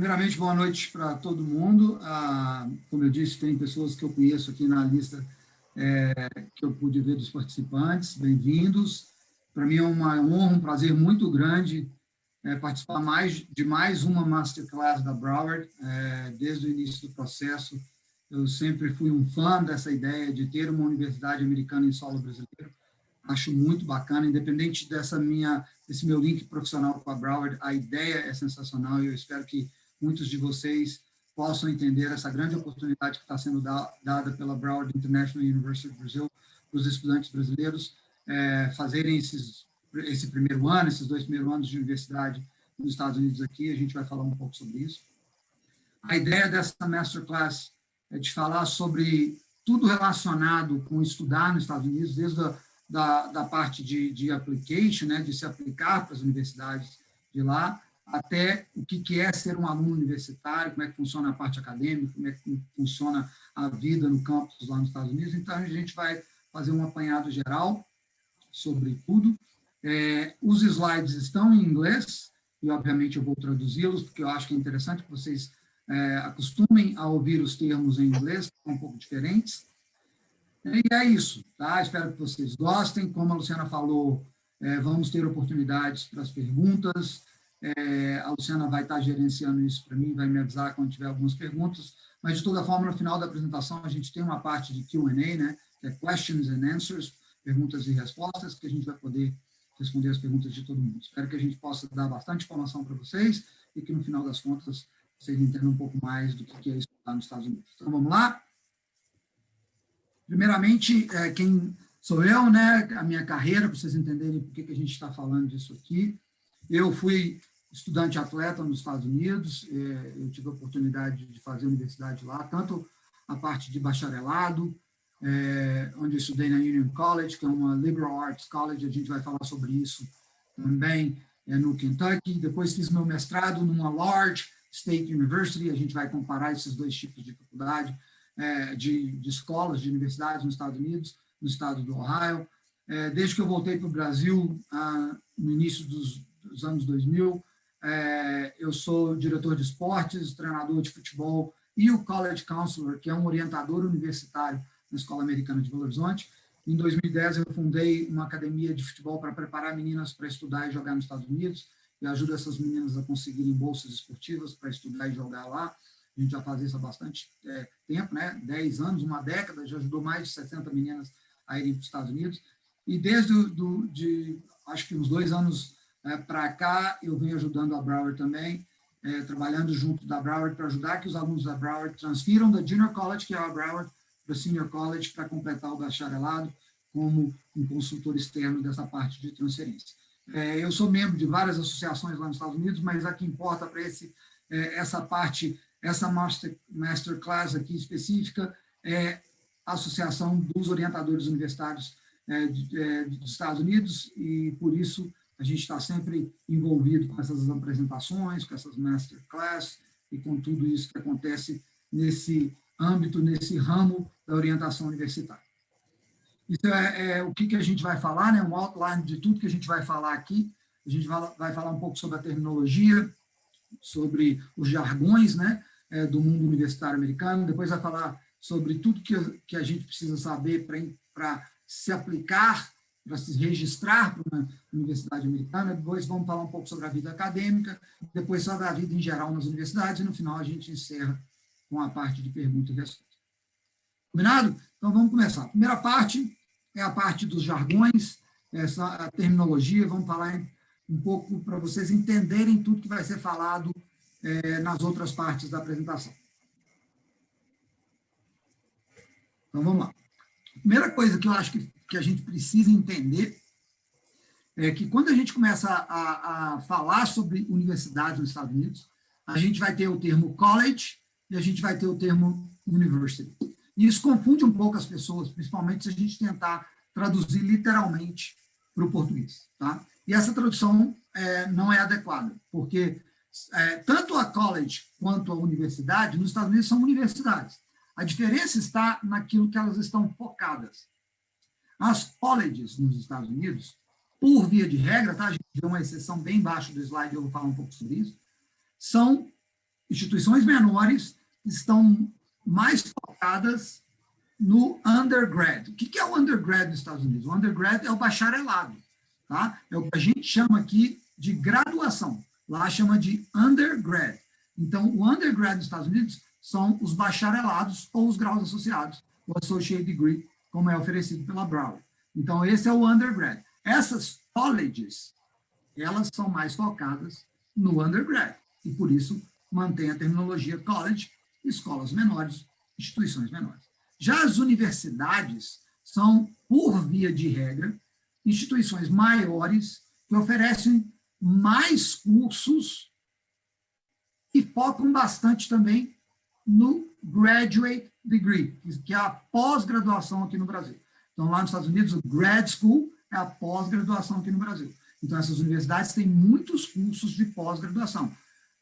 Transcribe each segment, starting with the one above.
Primeiramente, boa noite para todo mundo. Como eu disse, tem pessoas que eu conheço aqui na lista que eu pude ver dos participantes. Bem-vindos. Para mim é uma honra, um prazer muito grande participar de mais uma Masterclass da Broward. Desde o início do processo, eu sempre fui um fã dessa ideia de ter uma universidade americana em solo brasileiro. Acho muito bacana, independente desse meu link profissional com a Broward, a ideia é sensacional e eu espero que muitos de vocês possam entender essa grande oportunidade que está sendo dada pela Broward International University of Brazil para os estudantes brasileiros fazerem esse primeiro ano, esses 2 primeiros anos de universidade nos Estados Unidos aqui. A gente vai falar um pouco sobre isso. A ideia dessa Masterclass é de falar sobre tudo relacionado com estudar nos Estados Unidos, desde da parte de application, né, de se aplicar para as universidades de lá, até o que é ser um aluno universitário, como é que funciona a parte acadêmica, como é que funciona a vida no campus lá nos Estados Unidos. Então, a gente vai fazer um apanhado geral sobre tudo. Os slides estão em inglês, e, obviamente, eu vou traduzi-los, porque eu acho que é interessante que vocês acostumem a ouvir os termos em inglês, que são um pouco diferentes. E é isso, tá? Espero que vocês gostem. Como a Luciana falou, vamos ter oportunidades para as perguntas. A Luciana vai estar gerenciando isso para mim, vai me avisar quando tiver algumas perguntas. Mas, de toda forma, no final da apresentação, a gente tem uma parte de Q&A, né? Que é Questions and Answers, perguntas e respostas, que a gente vai poder responder as perguntas de todo mundo. Espero que a gente possa dar bastante informação para vocês e que, no final das contas, vocês entendam um pouco mais do que é estudar nos Estados Unidos. Então, vamos lá? Primeiramente, quem sou eu, né? A minha carreira, para vocês entenderem por que a gente está falando disso aqui. Eu fui estudante atleta nos Estados Unidos, eu tive a oportunidade de fazer universidade lá, tanto a parte de bacharelado, onde eu estudei na Union College, que é uma liberal arts college, a gente vai falar sobre isso também no Kentucky. Depois fiz meu mestrado numa large state university, a gente vai comparar esses dois tipos de faculdade, de escolas, de universidades nos Estados Unidos, no estado do Ohio. Desde que eu voltei para o Brasil, no início dos anos 2000, eu sou diretor de esportes, treinador de futebol e o College Counselor, que é um orientador universitário na Escola Americana de Belo Horizonte. Em 2010, eu fundei uma academia de futebol para preparar meninas para estudar e jogar nos Estados Unidos, e ajudo essas meninas a conseguirem bolsas esportivas para estudar e jogar lá. A gente já faz isso há bastante tempo, né? 10 anos, uma década, já ajudou mais de 60 meninas a irem para os Estados Unidos. E desde acho que uns 2 anos para cá, eu venho ajudando a Broward também, trabalhando junto da Broward para ajudar que os alunos da Broward transfiram da Junior College, que é a Broward, para o Senior College, para completar o bacharelado como um consultor externo dessa parte de transferência. Eu sou membro de várias associações lá nos Estados Unidos, mas a que importa para essa parte, essa Masterclass aqui específica, é a Associação dos Orientadores Universitários dos Estados Unidos, e por isso a gente está sempre envolvido com essas apresentações, com essas Masterclass e com tudo isso que acontece nesse âmbito, nesse ramo da orientação universitária. Isso é o que a gente vai falar, né? Um outline de tudo que a gente vai falar aqui. A gente vai falar um pouco sobre a terminologia, sobre os jargões, né, do mundo universitário americano. Depois vai falar sobre tudo que a gente precisa saber para se aplicar, para se registrar para uma universidade americana. Depois vamos falar um pouco sobre a vida acadêmica, depois sobre a vida em geral nas universidades, e no final a gente encerra com a parte de pergunta e resposta. Combinado? Então vamos começar. A primeira parte é a parte dos jargões, essa terminologia. Vamos falar um pouco para vocês entenderem tudo que vai ser falado nas outras partes da apresentação. Então, vamos lá. A primeira coisa que eu acho que a gente precisa entender é que quando a gente começa a falar sobre universidades nos Estados Unidos, a gente vai ter o termo college e a gente vai ter o termo university. E isso confunde um pouco as pessoas, principalmente se a gente tentar traduzir literalmente para o português, tá? E essa tradução não é adequada, porque tanto a college quanto a universidade, nos Estados Unidos, são universidades. A diferença está naquilo que elas estão focadas. As colleges nos Estados Unidos, por via de regra, tá? A gente vê uma exceção bem embaixo do slide, eu vou falar um pouco sobre isso, são instituições menores estão mais focadas no undergrad. O que é o undergrad nos Estados Unidos? O undergrad é o bacharelado, tá? É o que a gente chama aqui de graduação. Lá chama de undergrad. Então, o undergrad nos Estados Unidos são os bacharelados ou os graus associados, o associate degree, como é oferecido pela Broward. Então, esse é o undergrad. Essas colleges, elas são mais focadas no undergrad, e por isso mantém a terminologia college, escolas menores, instituições menores. Já as universidades são, por via de regra, instituições maiores que oferecem mais cursos e focam bastante também no graduate degree, que é a pós-graduação aqui no Brasil. Então, lá nos Estados Unidos, o grad school é a pós-graduação aqui no Brasil. Então, essas universidades têm muitos cursos de pós-graduação.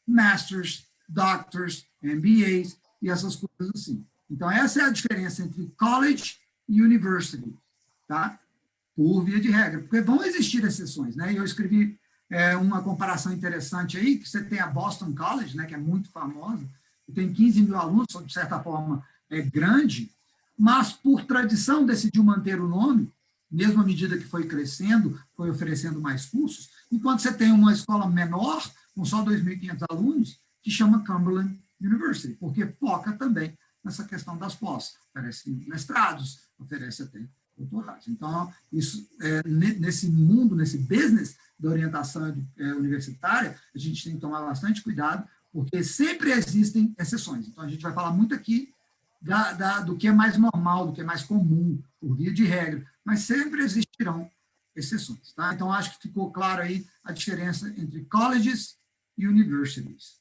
Masters, Doctors, MBAs e essas coisas assim. Então, essa é a diferença entre college e university, tá? Por via de regra, porque vão existir exceções, né? E eu escrevi uma comparação interessante aí, que você tem a Boston College, né, que é muito famosa, que tem 15 mil alunos, de certa forma é grande, mas por tradição decidiu manter o nome, mesmo à medida que foi crescendo, foi oferecendo mais cursos, enquanto você tem uma escola menor, com só 2.500 alunos, que chama Cumberland University, porque foca também nessa questão das pós, oferece mestrados, oferece até doutorados. Então, isso, nesse mundo, nesse business da orientação universitária, a gente tem que tomar bastante cuidado, porque sempre existem exceções. Então, a gente vai falar muito aqui do que é mais normal, do que é mais comum, por via de regra, mas sempre existirão exceções. Tá? Então, acho que ficou claro aí a diferença entre colleges e universities.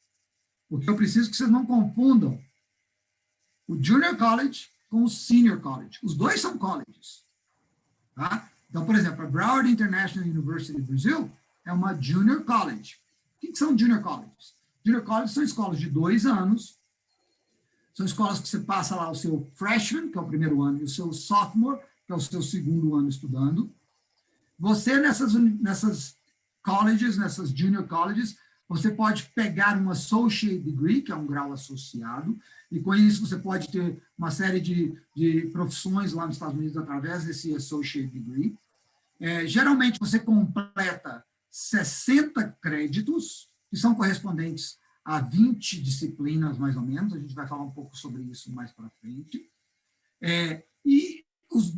Porque eu preciso que vocês não confundam o junior college com o senior college. Os dois são colleges. Tá? Então, por exemplo, a Broward International University do Brasil é uma junior college. O que são junior colleges? Junior colleges são escolas de 2 anos, são escolas que você passa lá o seu freshman, que é o primeiro ano, e o seu sophomore, que é o seu segundo ano estudando. Você, nessas colleges, nessas junior colleges, você pode pegar um associate degree, que é um grau associado, e com isso você pode ter uma série de profissões lá nos Estados Unidos através desse associate degree. Geralmente você completa 60 créditos, que são correspondentes a 20 disciplinas, mais ou menos. A gente vai falar um pouco sobre isso mais para frente. E os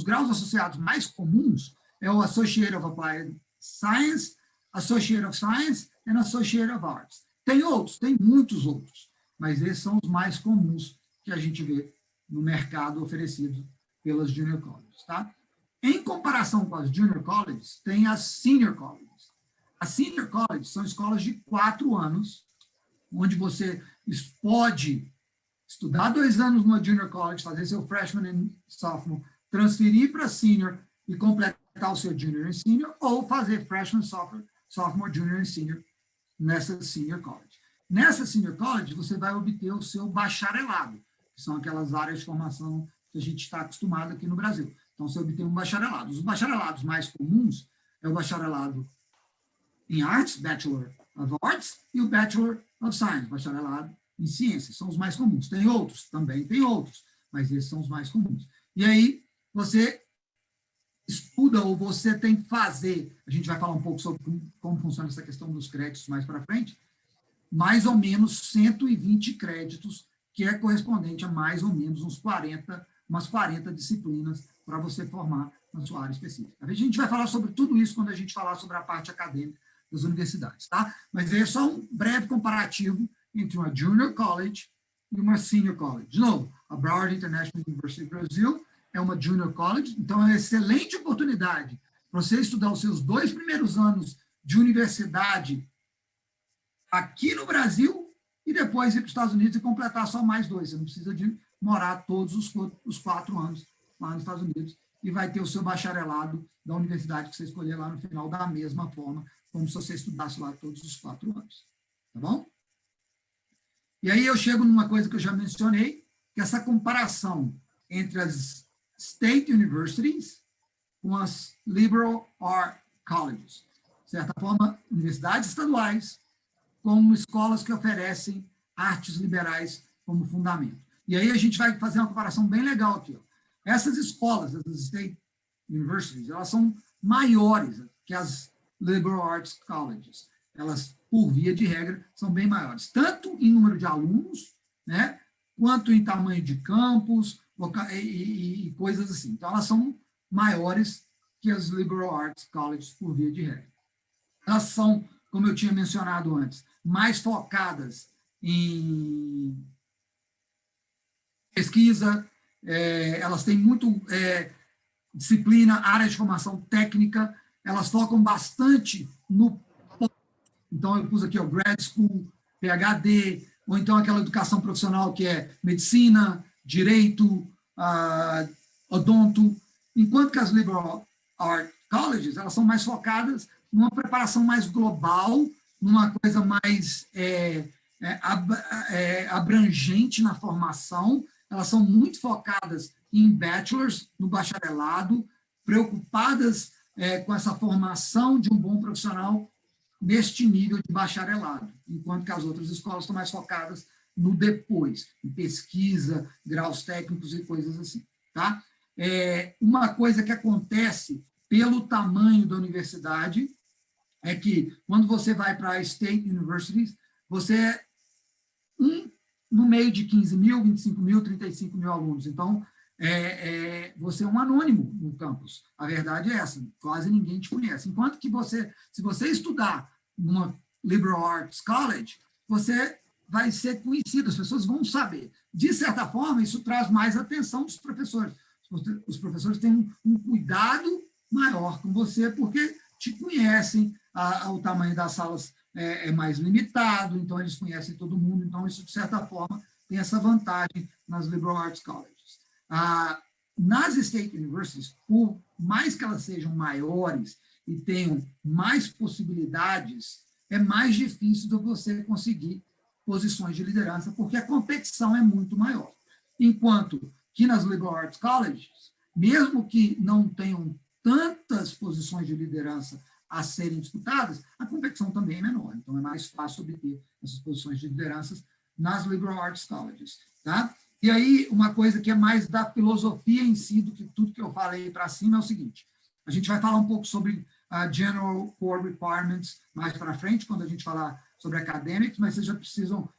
graus associados mais comuns é o Associate of Applied Science, Associate of Science e Associate of Arts. Tem outros, tem muitos outros, mas esses são os mais comuns que a gente vê no mercado oferecido pelas junior colleges. Tá? Em comparação com as junior colleges, tem as senior colleges. As senior colleges são escolas de 4 anos, onde você pode estudar 2 anos numa junior college, fazer seu freshman e sophomore, transferir para senior e completar o seu junior e senior, ou fazer freshman, sophomore, junior e senior nessa senior college. Nessa senior college, você vai obter o seu bacharelado, que são aquelas áreas de formação que a gente está acostumado aqui no Brasil. Então, você obtém um bacharelado. Os bacharelados mais comuns é o bacharelado em Arts, Bachelor of Arts, e o Bachelor of Science, bacharelado em Ciências. São os mais comuns. Tem outros? Também tem outros, mas esses são os mais comuns. E aí, você estuda ou você tem que fazer, a gente vai falar um pouco sobre como funciona essa questão dos créditos mais para frente, mais ou menos 120 créditos, que é correspondente a mais ou menos umas 40 disciplinas para você formar na sua área específica. A gente vai falar sobre tudo isso quando a gente falar sobre a parte acadêmica das universidades, tá? Mas é só um breve comparativo entre uma junior college e uma senior college. De novo, a Broward International University Brasil é uma junior college, então é uma excelente oportunidade para você estudar os seus 2 primeiros anos de universidade aqui no Brasil e depois ir para os Estados Unidos e completar só mais 2. Você não precisa de morar todos os 4 anos lá nos Estados Unidos e vai ter o seu bacharelado da universidade que você escolher lá no final da mesma forma, como se você estudasse lá todos os 4 anos. Tá bom? E aí eu chego numa coisa que eu já mencionei, que é essa comparação entre as state universities com as liberal arts colleges. De certa forma, universidades estaduais como escolas que oferecem artes liberais como fundamento. E aí a gente vai fazer uma comparação bem legal aqui. Ó. Essas escolas, as State Universities, elas são maiores que as Liberal Arts Colleges. Elas, por via de regra, são bem maiores, tanto em número de alunos, né, quanto em tamanho de campus e coisas assim. Então, elas são maiores que as Liberal Arts Colleges, por via de regra. Elas são, como eu tinha mencionado antes, mais focadas em pesquisa, elas têm muito disciplina, área de formação técnica, elas focam bastante no... Então, eu pus aqui o Grad School, PhD, ou então aquela educação profissional que é medicina, direito, odonto, enquanto que as Liberal Arts Colleges, elas são mais focadas numa preparação mais global, numa coisa mais abrangente na formação, elas são muito focadas em bachelors, no bacharelado, preocupadas com essa formação de um bom profissional neste nível de bacharelado, enquanto que as outras escolas estão mais focadas no depois, em pesquisa, graus técnicos e coisas assim. Tá? Uma coisa que acontece pelo tamanho da universidade é que, quando você vai para a State Universities, você é no meio de 15 mil, 25 mil, 35 mil alunos. Então, você é um anônimo no campus. A verdade é essa, quase ninguém te conhece. Enquanto que se você estudar numa Liberal Arts College, você vai ser conhecido, as pessoas vão saber. De certa forma, isso traz mais atenção dos professores. Os professores têm um cuidado maior com você, porque te conhecem, o tamanho das salas é mais limitado, então eles conhecem todo mundo, então isso, de certa forma, tem essa vantagem nas Liberal Arts Colleges. Nas State Universities, por mais que elas sejam maiores e tenham mais possibilidades, é mais difícil de você conseguir posições de liderança, porque a competição é muito maior. Enquanto que nas Liberal Arts Colleges, mesmo que não tenham tantas posições de liderança a serem disputadas, a competição também é menor. Então, é mais fácil obter essas posições de liderança nas Liberal Arts Colleges. Tá? E aí, uma coisa que é mais da filosofia em si, do que tudo que eu falei para cima, é o seguinte: a gente vai falar um pouco sobre General Core Requirements mais para frente, quando a gente falar sobre academics, mas vocês já precisam,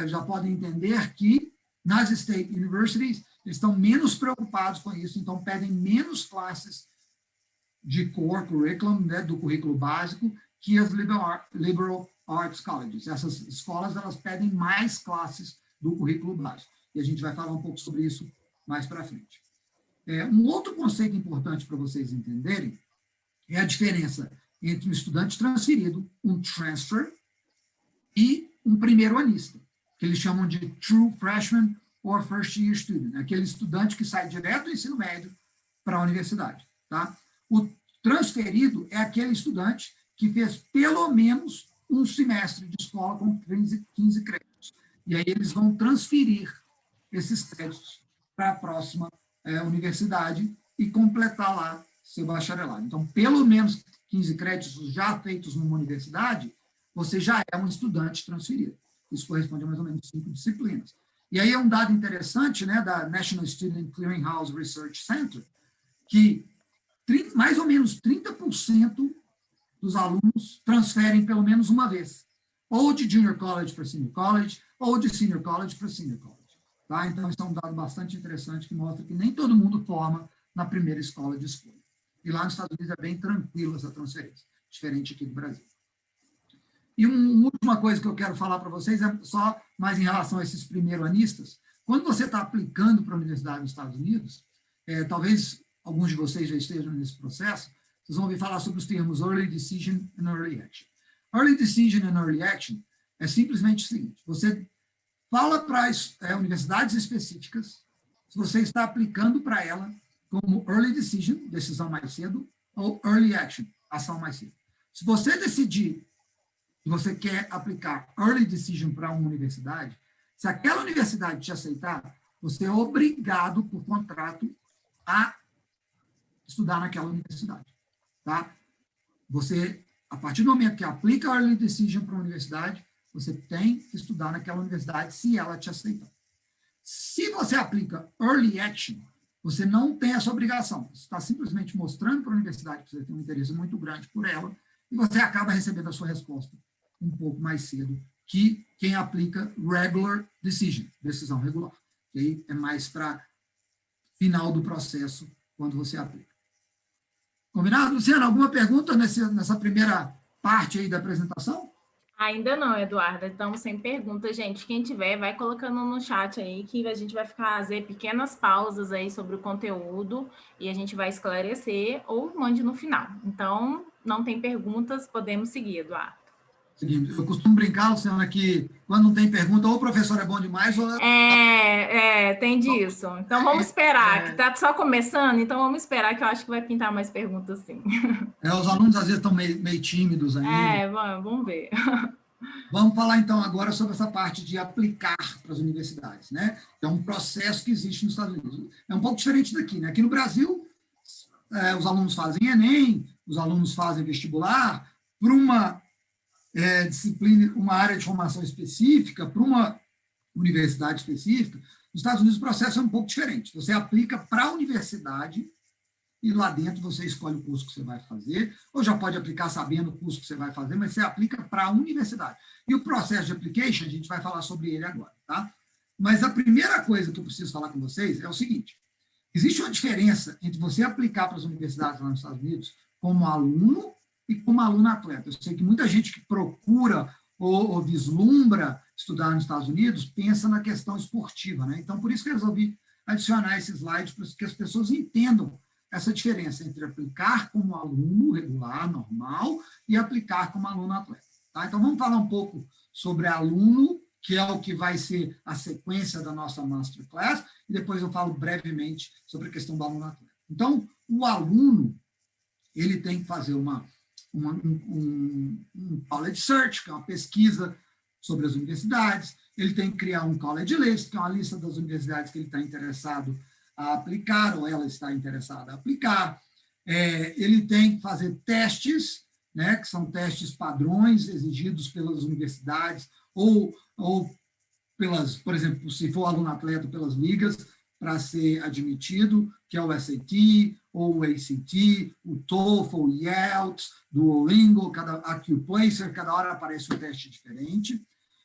já podem entender que nas State Universities, eles estão menos preocupados com isso, então pedem menos classes de core curriculum, né, do currículo básico, que as Liberal Arts Colleges. Essas escolas, elas pedem mais classes do currículo básico. E a gente vai falar um pouco sobre isso mais para frente. Um outro conceito importante para vocês entenderem é a diferença entre um estudante transferido, um transfer, e um primeiro-anista, que eles chamam de true freshman or first year student, aquele estudante que sai direto do ensino médio para a universidade. Tá? O transferido é aquele estudante que fez pelo menos um semestre de escola com 15 créditos. E aí eles vão transferir esses créditos para a próxima universidade e completar lá seu bacharelado. Então, pelo menos 15 créditos já feitos numa universidade, você já é um estudante transferido. Isso corresponde a mais ou menos 5 disciplinas. E aí é um dado interessante, né, da National Student Clearinghouse Research Center, que mais ou menos 30% dos alunos transferem pelo menos uma vez, ou de junior college para senior college, ou de senior college para senior college. Tá? Então, isso é um dado bastante interessante que mostra que nem todo mundo forma na primeira escola de escolha. E lá nos Estados Unidos é bem tranquilo essa transferência, diferente aqui do Brasil. E uma última coisa que eu quero falar para vocês é só mais em relação a esses primeiro-anistas. Quando você está aplicando para a universidade nos Estados Unidos, talvez alguns de vocês já estejam nesse processo, vocês vão ouvir falar sobre os termos Early Decision e Early Action. Early Decision e Early Action é simplesmente o seguinte: você fala para as universidades específicas se você está aplicando para ela como Early Decision, decisão mais cedo, ou Early Action, ação mais cedo. Se você decidir que você quer aplicar Early Decision para uma universidade, se aquela universidade te aceitar, você é obrigado, por contrato, a estudar naquela universidade. Tá? Você, a partir do momento que aplica Early Decision para a universidade, você tem que estudar naquela universidade se ela te aceitar. Se você aplica Early Action, você não tem essa obrigação. Você está simplesmente mostrando para a universidade que você tem um interesse muito grande por ela e você acaba recebendo a sua resposta um pouco mais cedo que quem aplica Regular Decision, decisão regular. Que aí é mais para final do processo, quando você aplica. Combinado? Luciana, alguma pergunta nessa primeira parte aí da apresentação? Ainda não, Eduardo. Estamos sem pergunta, gente. Quem tiver, vai colocando no chat aí, que a gente vai fazer pequenas pausas aí sobre o conteúdo e a gente vai esclarecer ou mande no final. Então, não tem perguntas, podemos seguir, Eduardo. Seguinte, eu costumo brincar, Luciana, que quando não tem pergunta, ou o professor é bom demais, ou... Tem disso. Então, vamos esperar, que está só começando, então vamos esperar, que eu acho que vai pintar mais perguntas, sim. Os alunos, às vezes, estão meio tímidos ainda. Vamos ver. Vamos falar, então, agora sobre essa parte de aplicar para as universidades, né? É um processo que existe nos Estados Unidos. É um pouco diferente daqui, né? Aqui no Brasil, os alunos fazem Enem, os alunos fazem vestibular, para uma disciplina, uma área de formação específica, para uma universidade específica. Nos Estados Unidos, o processo é um pouco diferente. Você aplica para a universidade e lá dentro você escolhe o curso que você vai fazer, ou já pode aplicar sabendo o curso que você vai fazer, mas você aplica para a universidade. E o processo de application, a gente vai falar sobre ele agora, tá? Mas a primeira coisa que eu preciso falar com vocês é o seguinte: existe uma diferença entre você aplicar para as universidades lá nos Estados Unidos como aluno e como aluno atleta. Eu sei que muita gente que procura ou vislumbra estudar nos Estados Unidos pensa na questão esportiva, né? Então, por isso que eu resolvi adicionar esse slide para que as pessoas entendam essa diferença entre aplicar como aluno regular, normal, e aplicar como aluno atleta. Tá? Então, vamos falar um pouco sobre aluno, que é o que vai ser a sequência da nossa Masterclass, e depois eu falo brevemente sobre a questão do aluno atleta. Então, o aluno, ele tem que fazer um college search, que é uma pesquisa sobre as universidades, ele tem que criar um college list, que é uma lista das universidades que ele está interessado a aplicar, ou ela está interessada a aplicar. Ele tem que fazer testes, né, que são testes padrões exigidos pelas universidades, ou pelas, por exemplo, se for aluno atleta, pelas ligas, para ser admitido, que é o SAT, ou o ACT, o TOEFL, o IELTS, Duolingo, a QPlacer, cada hora aparece um teste diferente.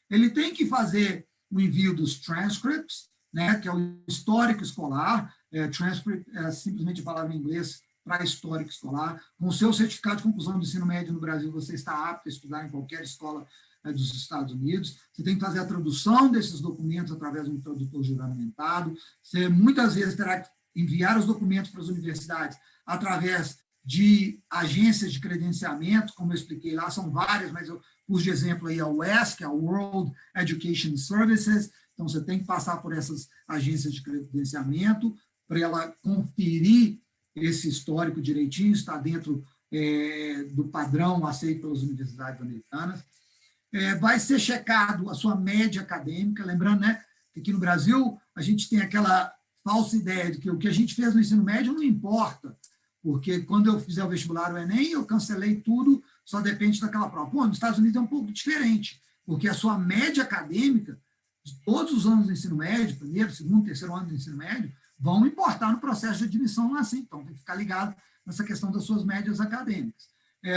Ele tem que fazer o envio dos transcripts, né, que é o histórico escolar. Transcript é simplesmente a palavra em inglês para histórico escolar. Com o seu certificado de conclusão do ensino médio no Brasil, você está apto a estudar em qualquer escola dos Estados Unidos. Você tem que fazer a tradução desses documentos através de um tradutor juramentado. Você muitas vezes terá que enviar os documentos para as universidades através de agências de credenciamento, como eu expliquei lá, são várias, mas eu pus de exemplo aí a WES, que é a World Education Services. Então, você tem que passar por essas agências de credenciamento para ela conferir esse histórico direitinho, está dentro do padrão aceito pelas universidades americanas. Vai ser checado a sua média acadêmica, lembrando, né, que aqui no Brasil a gente tem aquela falsa ideia de que o que a gente fez no ensino médio não importa, porque quando eu fizer o vestibular, o Enem, eu cancelei tudo, só depende daquela prova. Nos Estados Unidos é um pouco diferente, porque a sua média acadêmica de todos os anos do ensino médio, primeiro, segundo, terceiro ano do ensino médio, vão importar no processo de admissão lá sim. Então, tem que ficar ligado nessa questão das suas médias acadêmicas.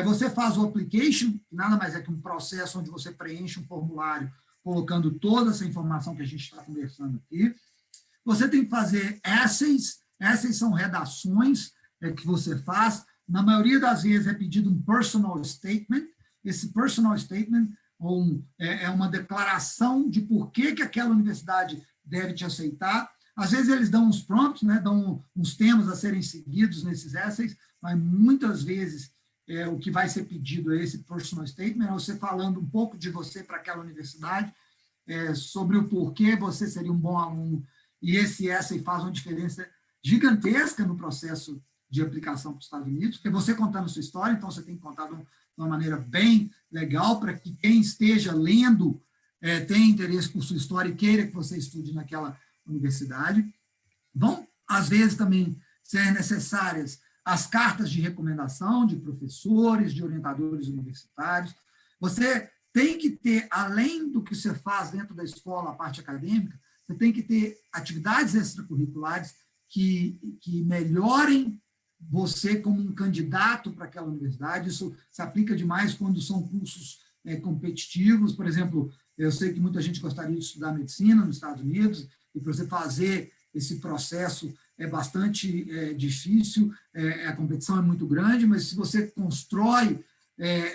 Você faz o application, que nada mais é que um processo onde você preenche um formulário, colocando toda essa informação que a gente está conversando aqui. Você tem que fazer essays. Essays são redações que você faz. Na maioria das vezes é pedido um personal statement. Esse personal statement é uma declaração de por que aquela universidade deve te aceitar. Às vezes eles dão uns prompts, né, dão uns temas a serem seguidos nesses essays, mas muitas vezes o que vai ser pedido é esse personal statement, é você falando um pouco de você para aquela universidade, sobre o porquê você seria um bom aluno, e esse essay faz uma diferença gigantesca no processo de aplicação para os Estados Unidos, porque você contando a sua história, então você tem que contar de uma maneira bem legal para que quem esteja lendo tenha interesse por sua história e queira que você estude naquela universidade. Vão, às vezes, também ser necessárias as cartas de recomendação de professores, de orientadores universitários. Você tem que ter, além do que você faz dentro da escola, a parte acadêmica, você tem que ter atividades extracurriculares que melhorem você como um candidato para aquela universidade. Isso se aplica demais quando são cursos competitivos. Por exemplo, eu sei que muita gente gostaria de estudar medicina nos Estados Unidos, e para você fazer esse processo é bastante difícil, a competição é muito grande, mas se você constrói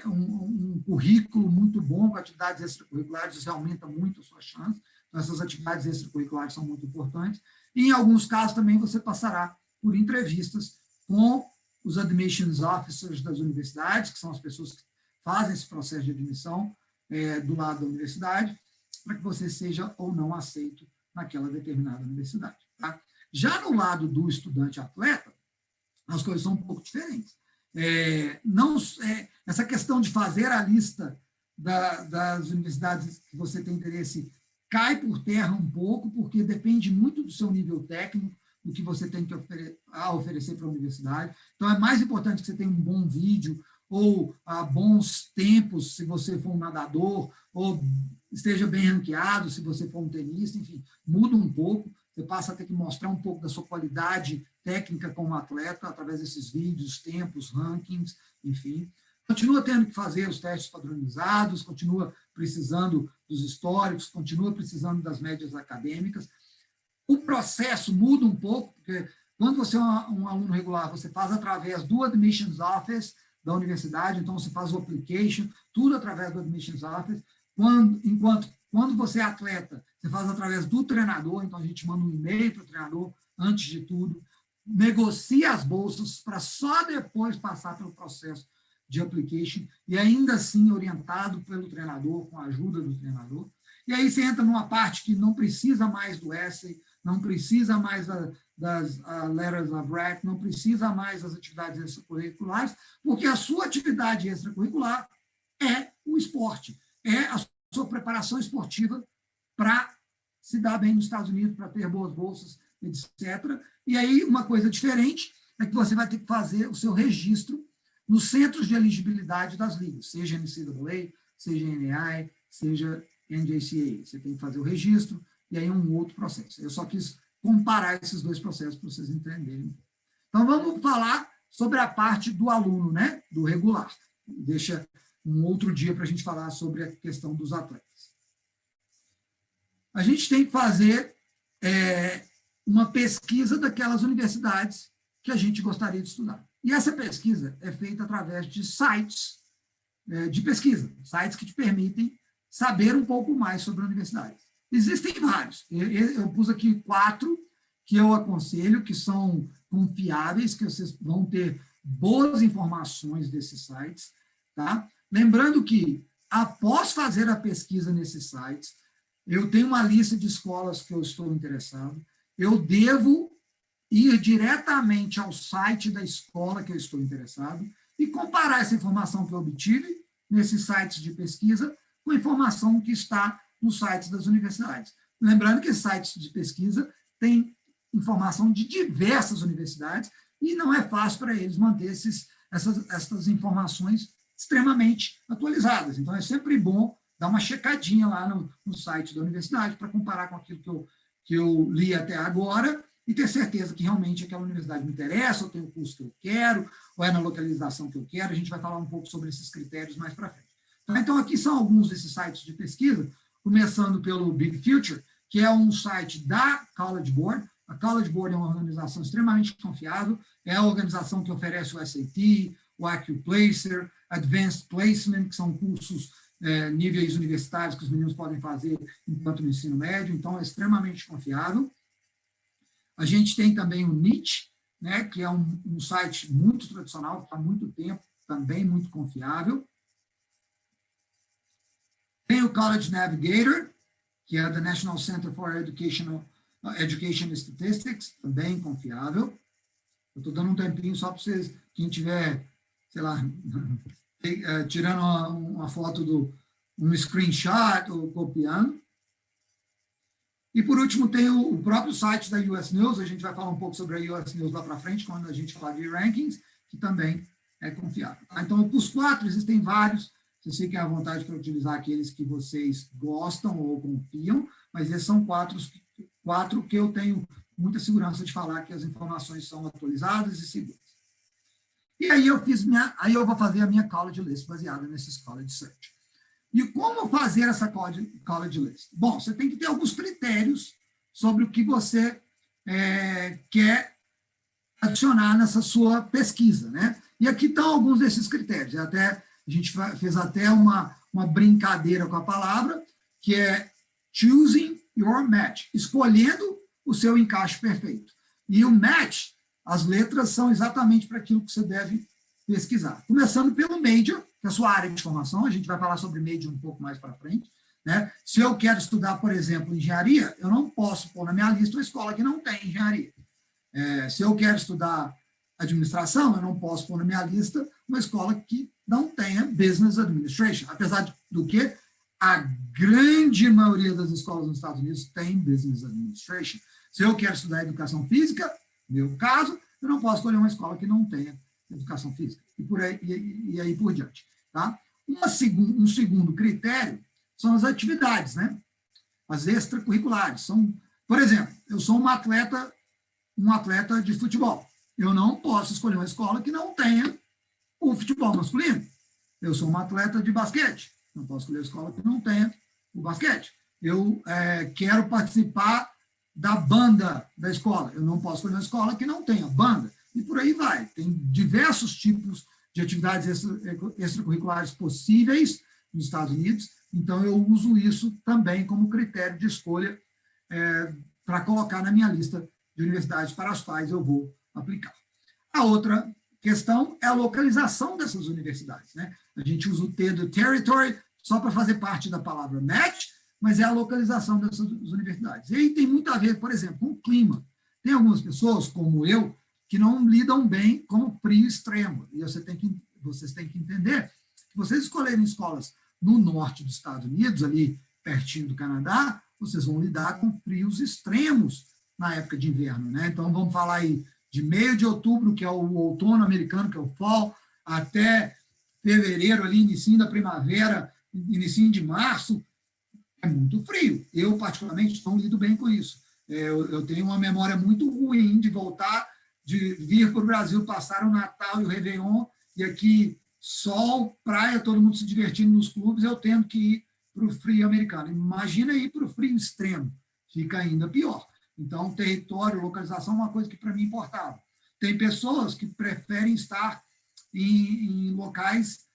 um currículo muito bom com atividades extracurriculares, isso aumenta muito a sua chance. Então, essas atividades extracurriculares são muito importantes. E, em alguns casos, também você passará por entrevistas com os admissions officers das universidades, que são as pessoas que fazem esse processo de admissão do lado da universidade, para que você seja ou não aceito naquela determinada universidade. Tá? Já no lado do estudante-atleta, as coisas são um pouco diferentes. Essa questão de fazer a lista das universidades que você tem interesse cai por terra um pouco, porque depende muito do seu nível técnico, do que você tem que oferecer para a universidade. Então, é mais importante que você tenha um bom vídeo, ou bons tempos, se você for um nadador, ou esteja bem ranqueado, se você for um tenista, enfim, muda um pouco, você passa a ter que mostrar um pouco da sua qualidade técnica como atleta, através desses vídeos, tempos, rankings, enfim. Continua tendo que fazer os testes padronizados, continua precisando dos históricos, continua precisando das médias acadêmicas. O processo muda um pouco, porque quando você é um aluno regular, você faz através do Admissions Office da universidade, então você faz o application, tudo através do Admissions Office, quando você é atleta, você faz através do treinador, então a gente manda um e-mail para o treinador, antes de tudo, negocia as bolsas para só depois passar pelo processo de application, e ainda assim orientado pelo treinador, com a ajuda do treinador. E aí você entra numa parte que não precisa mais do essay, não precisa mais das letters of rank, não precisa mais das atividades extracurriculares, porque a sua atividade extracurricular é o esporte, é a sua preparação esportiva para se dar bem nos Estados Unidos, para ter boas bolsas, etc. E aí, uma coisa diferente é que você vai ter que fazer o seu registro nos centros de elegibilidade das ligas, seja NCAA, seja NAI, seja NJCAA. Você tem que fazer o registro, e aí um outro processo. Eu só quis comparar esses dois processos para vocês entenderem. Então, vamos falar sobre a parte do aluno, né, do regular. Deixa um outro dia para a gente falar sobre a questão dos atletas. A gente tem que fazer uma pesquisa daquelas universidades que a gente gostaria de estudar. E essa pesquisa é feita através de sites de pesquisa, sites que te permitem saber um pouco mais sobre a universidade. Existem vários. Eu pus aqui 4 que eu aconselho, que são confiáveis, que vocês vão ter boas informações desses sites. Tá? Lembrando que, após fazer a pesquisa nesses sites, eu tenho uma lista de escolas que eu estou interessado, eu devo ir diretamente ao site da escola que eu estou interessado e comparar essa informação que eu obtive nesses sites de pesquisa com a informação que está nos sites das universidades. Lembrando que esses sites de pesquisa têm informação de diversas universidades e não é fácil para eles manter essas informações extremamente atualizadas. Então, é sempre bom dar uma checadinha lá no site da universidade para comparar com aquilo que eu li até agora e ter certeza que realmente aquela universidade me interessa, ou tem o curso que eu quero, ou é na localização que eu quero. A gente vai falar um pouco sobre esses critérios mais para frente. Então, aqui são alguns desses sites de pesquisa, começando pelo Big Future, que é um site da College Board. A College Board é uma organização extremamente confiável, é a organização que oferece o SAT, o AccuPlacer, Advanced Placement, que são cursos níveis universitários que os meninos podem fazer enquanto no ensino médio, então é extremamente confiável. A gente tem também o NIT, né, que é um site muito tradicional, que está há muito tempo, também muito confiável. Tem o College Navigator, que é da National Center for Education Statistics, também confiável. Eu estou dando um tempinho só para vocês, quem tiver, sei lá, tirando uma foto um screenshot ou copiando. E, por último, tem o próprio site da US News, a gente vai falar um pouco sobre a US News lá para frente, quando a gente falar de rankings, que também é confiável. Então, os 4, existem vários, Vocês fiquem à vontade para utilizar aqueles que vocês gostam ou confiam, mas esses são quatro que eu tenho muita segurança de falar que as informações são atualizadas e seguras. E aí eu vou fazer a minha college list baseada nesses college search. E como fazer essa college list? Bom, você tem que ter alguns critérios sobre o que você quer adicionar nessa sua pesquisa, né? E aqui estão alguns desses critérios. A gente fez até uma brincadeira com a palavra, que é choosing your match, escolhendo o seu encaixe perfeito. E o match, as letras são exatamente para aquilo que você deve pesquisar. Começando pelo major, que é a sua área de formação, a gente vai falar sobre major um pouco mais para frente, né? Se eu quero estudar, por exemplo, engenharia, eu não posso pôr na minha lista uma escola que não tem engenharia. Se eu quero estudar administração, eu não posso pôr na minha lista uma escola que não tenha business administration, apesar do que a grande maioria das escolas nos Estados Unidos tem business administration. Se eu quero estudar educação física, no meu caso, eu não posso escolher uma escola que não tenha educação física, e aí por diante. Tá? Um segundo critério são as atividades, né? As extracurriculares. Por exemplo, eu sou um atleta de futebol. Eu não posso escolher uma escola que não tenha o futebol masculino. Eu sou um atleta de basquete. Não posso escolher uma escola que não tenha o basquete. Eu quero participar da banda da escola. Eu não posso escolher uma escola que não tenha banda. E por aí vai. Tem diversos tipos de atividades extracurriculares possíveis nos Estados Unidos. Então, eu uso isso também como critério de escolha para colocar na minha lista de universidades para as quais eu vou aplicar. A outra questão é a localização dessas universidades, né? A gente usa o T do territory só para fazer parte da palavra match, mas é a localização dessas universidades. E aí tem muito a ver, por exemplo, com o clima. Tem algumas pessoas, como eu, que não lidam bem com o frio extremo. E vocês têm que entender que vocês escolherem escolas no norte dos Estados Unidos, ali pertinho do Canadá, vocês vão lidar com frios extremos na época de inverno, né? Então, vamos falar aí de meio de outubro, que é o outono americano, que é o fall, até fevereiro, ali, início da primavera, início de março, é muito frio. Eu, particularmente, não lido bem com isso. Eu tenho uma memória muito ruim de vir para o Brasil, passar o Natal e o Réveillon, e aqui sol, praia, todo mundo se divertindo nos clubes, eu tendo que ir para o frio americano. Imagina ir para o frio extremo, fica ainda pior. Então, território, localização é uma coisa que para mim importava. Tem pessoas que preferem estar em locais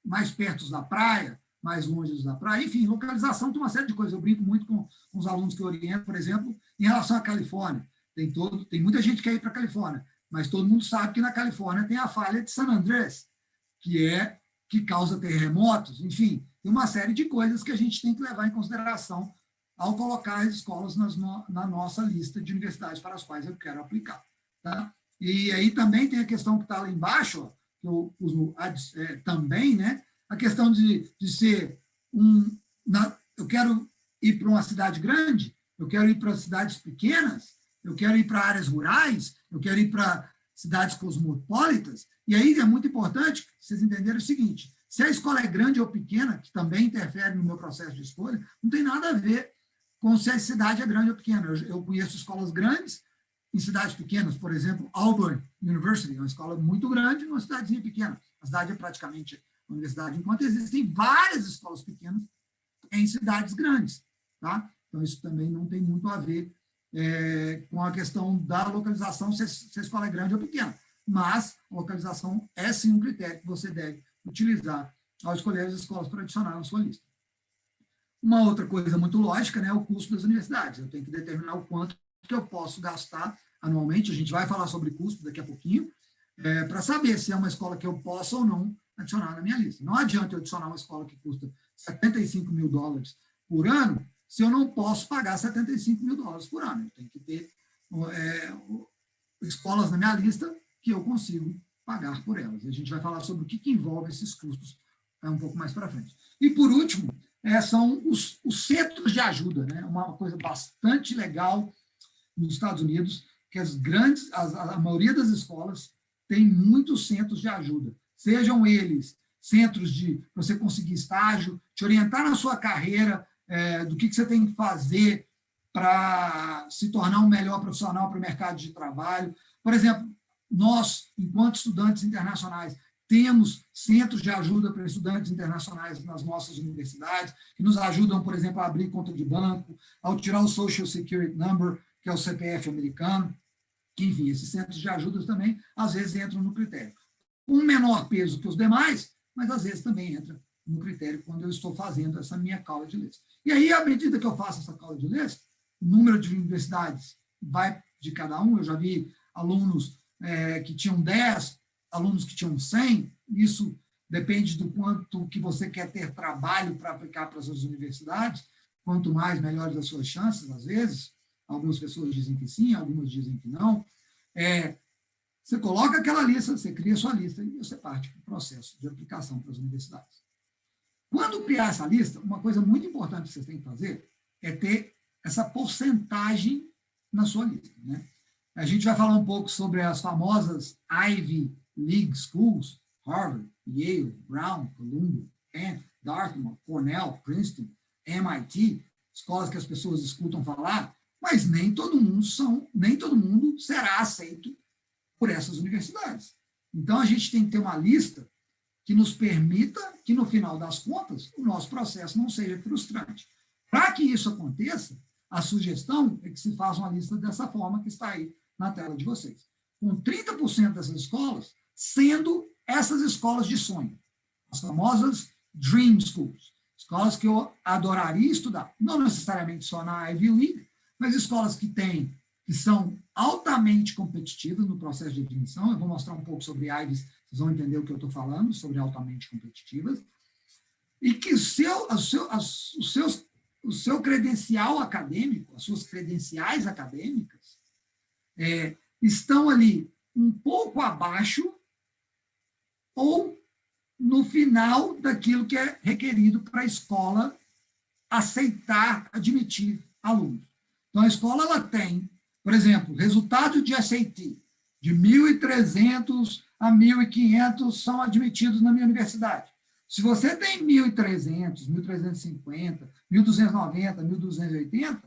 mais perto da praia, mais longe da praia, enfim, localização tem uma série de coisas. Eu brinco muito com os alunos que eu oriento, por exemplo, em relação à Califórnia. Tem muita gente que quer ir para a Califórnia, mas todo mundo sabe que na Califórnia tem a falha de San Andrés, que causa terremotos, enfim, tem uma série de coisas que a gente tem que levar em consideração ao colocar as escolas na nossa lista de universidades para as quais eu quero aplicar. Tá? E aí também tem a questão que está lá embaixo, ó, que eu uso também, né? A questão de ser eu quero ir para uma cidade grande, eu quero ir para cidades pequenas, eu quero ir para áreas rurais, eu quero ir para cidades cosmopolitas, e aí é muito importante vocês entenderem o seguinte: se a escola é grande ou pequena, que também interfere no meu processo de escolha, não tem nada a ver com se a cidade é grande ou pequena. Eu conheço escolas grandes em cidades pequenas, por exemplo, Auburn University, é uma escola muito grande numa cidadezinha pequena. A cidade é praticamente uma universidade, enquanto existem várias escolas pequenas em cidades grandes. Tá? Então, isso também não tem muito a ver com a questão da localização, se a escola é grande ou pequena. Mas a localização é sim um critério que você deve utilizar ao escolher as escolas para adicionar na sua lista. Uma outra coisa muito lógica, né, é o custo das universidades. Eu tenho que determinar o quanto que eu posso gastar anualmente. A gente vai falar sobre custo daqui a pouquinho, para saber se é uma escola que eu posso ou não adicionar na minha lista. Não adianta eu adicionar uma escola que custa $75 mil por ano, se eu não posso pagar $75 mil por ano. Eu tenho que ter escolas na minha lista que eu consigo pagar por elas. A gente vai falar sobre o que envolve esses custos um pouco mais para frente. E, por último, são os centros de ajuda, né? Uma coisa bastante legal nos Estados Unidos, que a maioria das escolas tem muitos centros de ajuda, sejam eles centros de você conseguir estágio, te orientar na sua carreira, do que você tem que fazer para se tornar um melhor profissional para o mercado de trabalho. Por exemplo, nós, enquanto estudantes internacionais, temos centros de ajuda para estudantes internacionais nas nossas universidades, que nos ajudam, por exemplo, a abrir conta de banco, ao tirar o Social Security Number, que é o CPF americano. Enfim, esses centros de ajuda também, às vezes, entram no critério. Um menor peso que os demais, mas às vezes também entra no critério quando eu estou fazendo essa minha college list. E aí, à medida que eu faço essa college list, o número de universidades vai de cada um. Eu já vi alunos que tinham 10, alunos que tinham 100. Isso depende do quanto que você quer ter trabalho para aplicar para as suas universidades. Quanto mais, melhores as suas chances, às vezes. Algumas pessoas dizem que sim, algumas dizem que não. Você coloca aquela lista, você cria a sua lista e você parte para o processo de aplicação para as universidades. Quando criar essa lista, uma coisa muito importante que vocês têm que fazer é ter essa porcentagem na sua lista, né? A gente vai falar um pouco sobre as famosas Ivy League Schools, Harvard, Yale, Brown, Columbia, Penn, Dartmouth, Cornell, Princeton, MIT, escolas que as pessoas escutam falar, mas nem todo mundo será aceito por essas universidades. Então, a gente tem que ter uma lista que nos permita que, no final das contas, o nosso processo não seja frustrante. Para que isso aconteça, a sugestão é que se faça uma lista dessa forma que está aí na tela de vocês, com 30% dessas escolas sendo essas escolas de sonho, as famosas Dream Schools, escolas que eu adoraria estudar, não necessariamente só na Ivy League, mas escolas que são altamente competitivas no processo de admissão. Eu vou mostrar um pouco sobre Ivies, vocês vão entender o que eu estou falando, sobre altamente competitivas, e que o seu credencial acadêmico, as suas credenciais acadêmicas, estão ali um pouco abaixo ou no final daquilo que é requerido para a escola aceitar, admitir alunos. Então, a escola ela tem, por exemplo, resultado de SAT de 1.300 a 1.500 são admitidos na minha universidade. Se você tem 1.300, 1.350, 1.290, 1.280,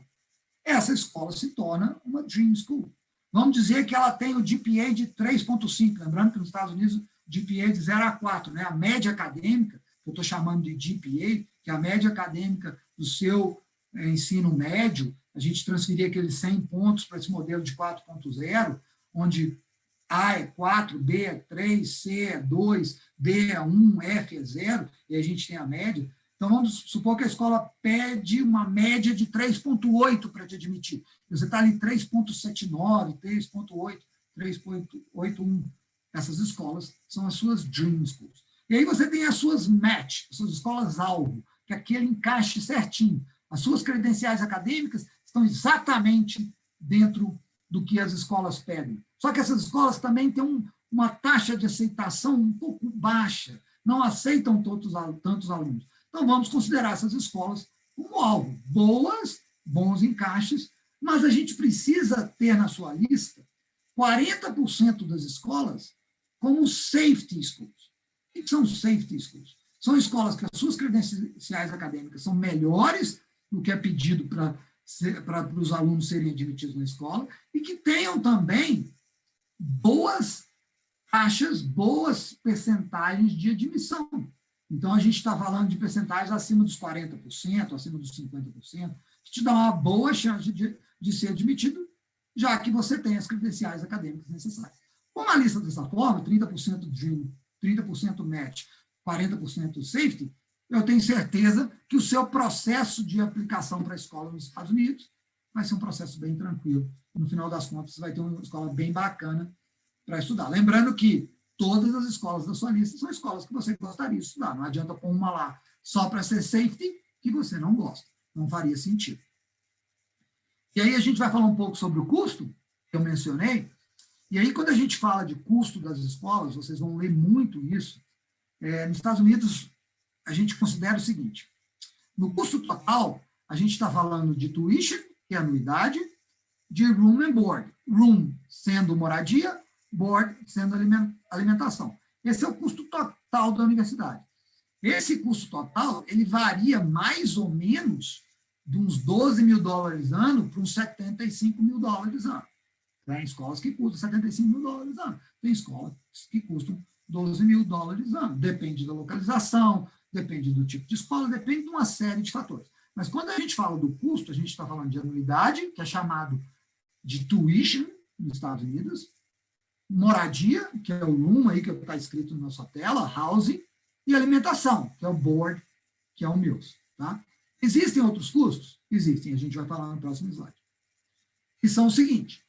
essa escola se torna uma Dream School. Vamos dizer que ela tem o GPA de 3,5, lembrando que nos Estados Unidos o GPA é de 0 a 4, né? A média acadêmica, que eu estou chamando de GPA, que é a média acadêmica do seu ensino médio, a gente transferir aqueles 100 pontos para esse modelo de 4.0, onde A é 4, B é 3, C é 2, D é 1, F é 0, e a gente tem a média. Então, vamos supor que a escola pede uma média de 3,8 para te admitir. Você está ali 3,79, 3,8, 3,81. Essas escolas são as suas Dream Schools. E aí você tem as suas match, as suas escolas-alvo, que é aquele encaixe certinho. As suas credenciais acadêmicas estão exatamente dentro do que as escolas pedem. Só que essas escolas também têm uma taxa de aceitação um pouco baixa, não aceitam tantos alunos. Então, vamos considerar essas escolas como alvo. Bons encaixes, mas a gente precisa ter na sua lista 40% das escolas como safety schools. O que são safety schools? São escolas que as suas credenciais acadêmicas são melhores do que é pedido para os alunos serem admitidos na escola e que tenham também boas taxas, boas percentagens de admissão. Então, a gente está falando de percentagens acima dos 40%, acima dos 50%, que te dá uma boa chance de ser admitido, já que você tem as credenciais acadêmicas necessárias. Com uma lista dessa forma, 30% Dream, 30% Match, 40% Safety, eu tenho certeza que o seu processo de aplicação para a escola nos Estados Unidos vai ser um processo bem tranquilo. No final das contas, você vai ter uma escola bem bacana para estudar. Lembrando que todas as escolas da sua lista são escolas que você gostaria de estudar. Não adianta pôr uma lá só para ser safety que você não gosta. Não faria sentido. E aí a gente vai falar um pouco sobre o custo, que eu mencionei. E aí, quando a gente fala de custo das escolas, vocês vão ler muito isso. Nos Estados Unidos, a gente considera o seguinte: no custo total, a gente está falando de tuition, que é anuidade, de room and board. Room sendo moradia, board sendo alimentação. Esse é o custo total da universidade. Esse custo total, ele varia mais ou menos de uns $12 mil ano para uns $75 mil ano. Tem escolas que custam $75 mil ano. Tem escolas que custam $12 mil ano. Depende da localização, depende do tipo de escola, depende de uma série de fatores. Mas quando a gente fala do custo, a gente está falando de anuidade, que é chamado de tuition nos Estados Unidos, moradia, que é o room aí que está escrito na sua tela, housing, e alimentação, que é o board, que é o meals. Tá? Existem outros custos? Existem, a gente vai falar no próximo slide. Que são o seguinte: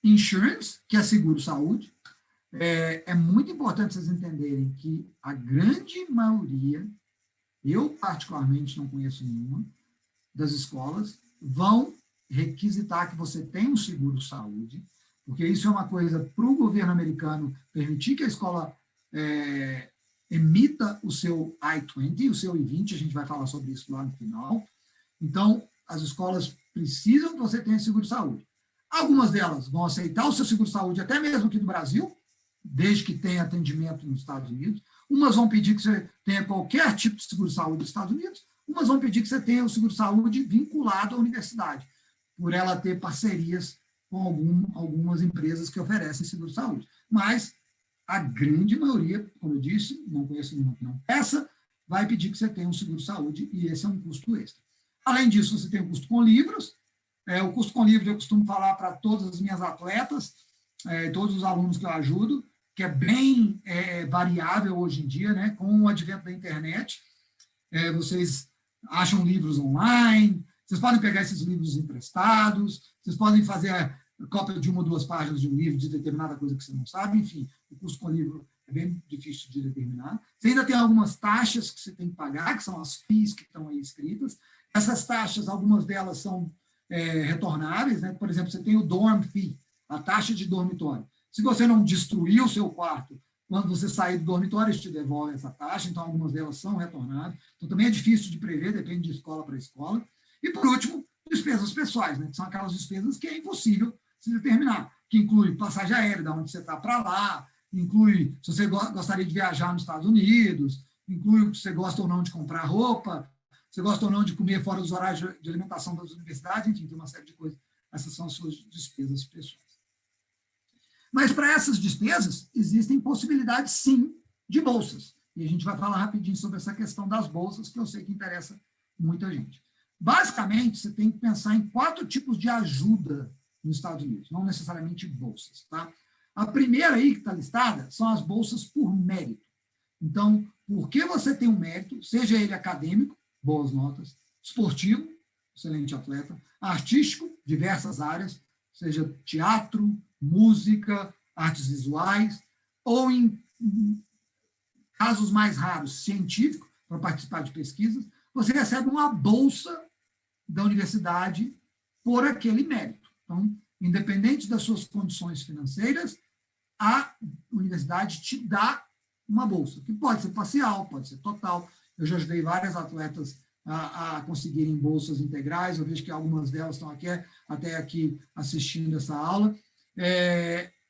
insurance, que é seguro-saúde. É muito importante vocês entenderem que a grande maioria, eu particularmente não conheço nenhuma, das escolas, vão requisitar que você tenha um seguro-saúde, porque isso é uma coisa para o governo americano permitir que a escola emita o seu I-20, o seu I-20, a gente vai falar sobre isso lá no final. Então, as escolas precisam que você tenha seguro-saúde. Algumas delas vão aceitar o seu seguro-saúde, até mesmo aqui no Brasil, desde que tenha atendimento nos Estados Unidos. Umas vão pedir que você tenha qualquer tipo de seguro-saúde nos Estados Unidos, umas vão pedir que você tenha o seguro-saúde vinculado à universidade, por ela ter parcerias com algumas empresas que oferecem seguro-saúde. Mas a grande maioria, como eu disse, não conheço nenhuma que não peça, vai pedir que você tenha um seguro-saúde, e esse é um custo extra. Além disso, você tem o custo com livros. O custo com livros eu costumo falar para todas as minhas atletas, todos os alunos que eu ajudo, que é bem variável hoje em dia, né? Com o advento da internet. Vocês acham livros online, vocês podem pegar esses livros emprestados, vocês podem fazer a cópia de 1 ou 2 páginas de um livro de determinada coisa que você não sabe, enfim, o custo com livro é bem difícil de determinar. Você ainda tem algumas taxas que você tem que pagar, que são as fees que estão aí escritas. Essas taxas, algumas delas são retornáveis, né? Por exemplo, você tem o dorm fee, a taxa de dormitório. Se você não destruir o seu quarto, quando você sair do dormitório, eles te devolvem essa taxa, então algumas delas são retornáveis. Então também é difícil de prever, depende de escola para escola. E, por último, despesas pessoais, né? Que são aquelas despesas que é impossível se determinar, que inclui passagem aérea, da onde você está para lá, inclui se você gostaria de viajar nos Estados Unidos, inclui se você gosta ou não de comprar roupa, se você gosta ou não de comer fora dos horários de alimentação das universidades, enfim, tem uma série de coisas. Essas são as suas despesas pessoais. Mas para essas despesas, existem possibilidades, sim, de bolsas. E a gente vai falar rapidinho sobre essa questão das bolsas, que eu sei que interessa muita gente. Basicamente, você tem que pensar em 4 tipos de ajuda nos Estados Unidos, não necessariamente bolsas. Tá? A primeira aí que está listada são as bolsas por mérito. Então, porque você tem um mérito, seja ele acadêmico, boas notas, esportivo, excelente atleta, artístico, diversas áreas, seja teatro, música, artes visuais, ou em casos mais raros, científico, para participar de pesquisas, você recebe uma bolsa da universidade por aquele mérito. Então, independente das suas condições financeiras, a universidade te dá uma bolsa, que pode ser parcial, pode ser total. Eu já ajudei várias atletas a conseguirem bolsas integrais, eu vejo que algumas delas estão até aqui assistindo essa aula.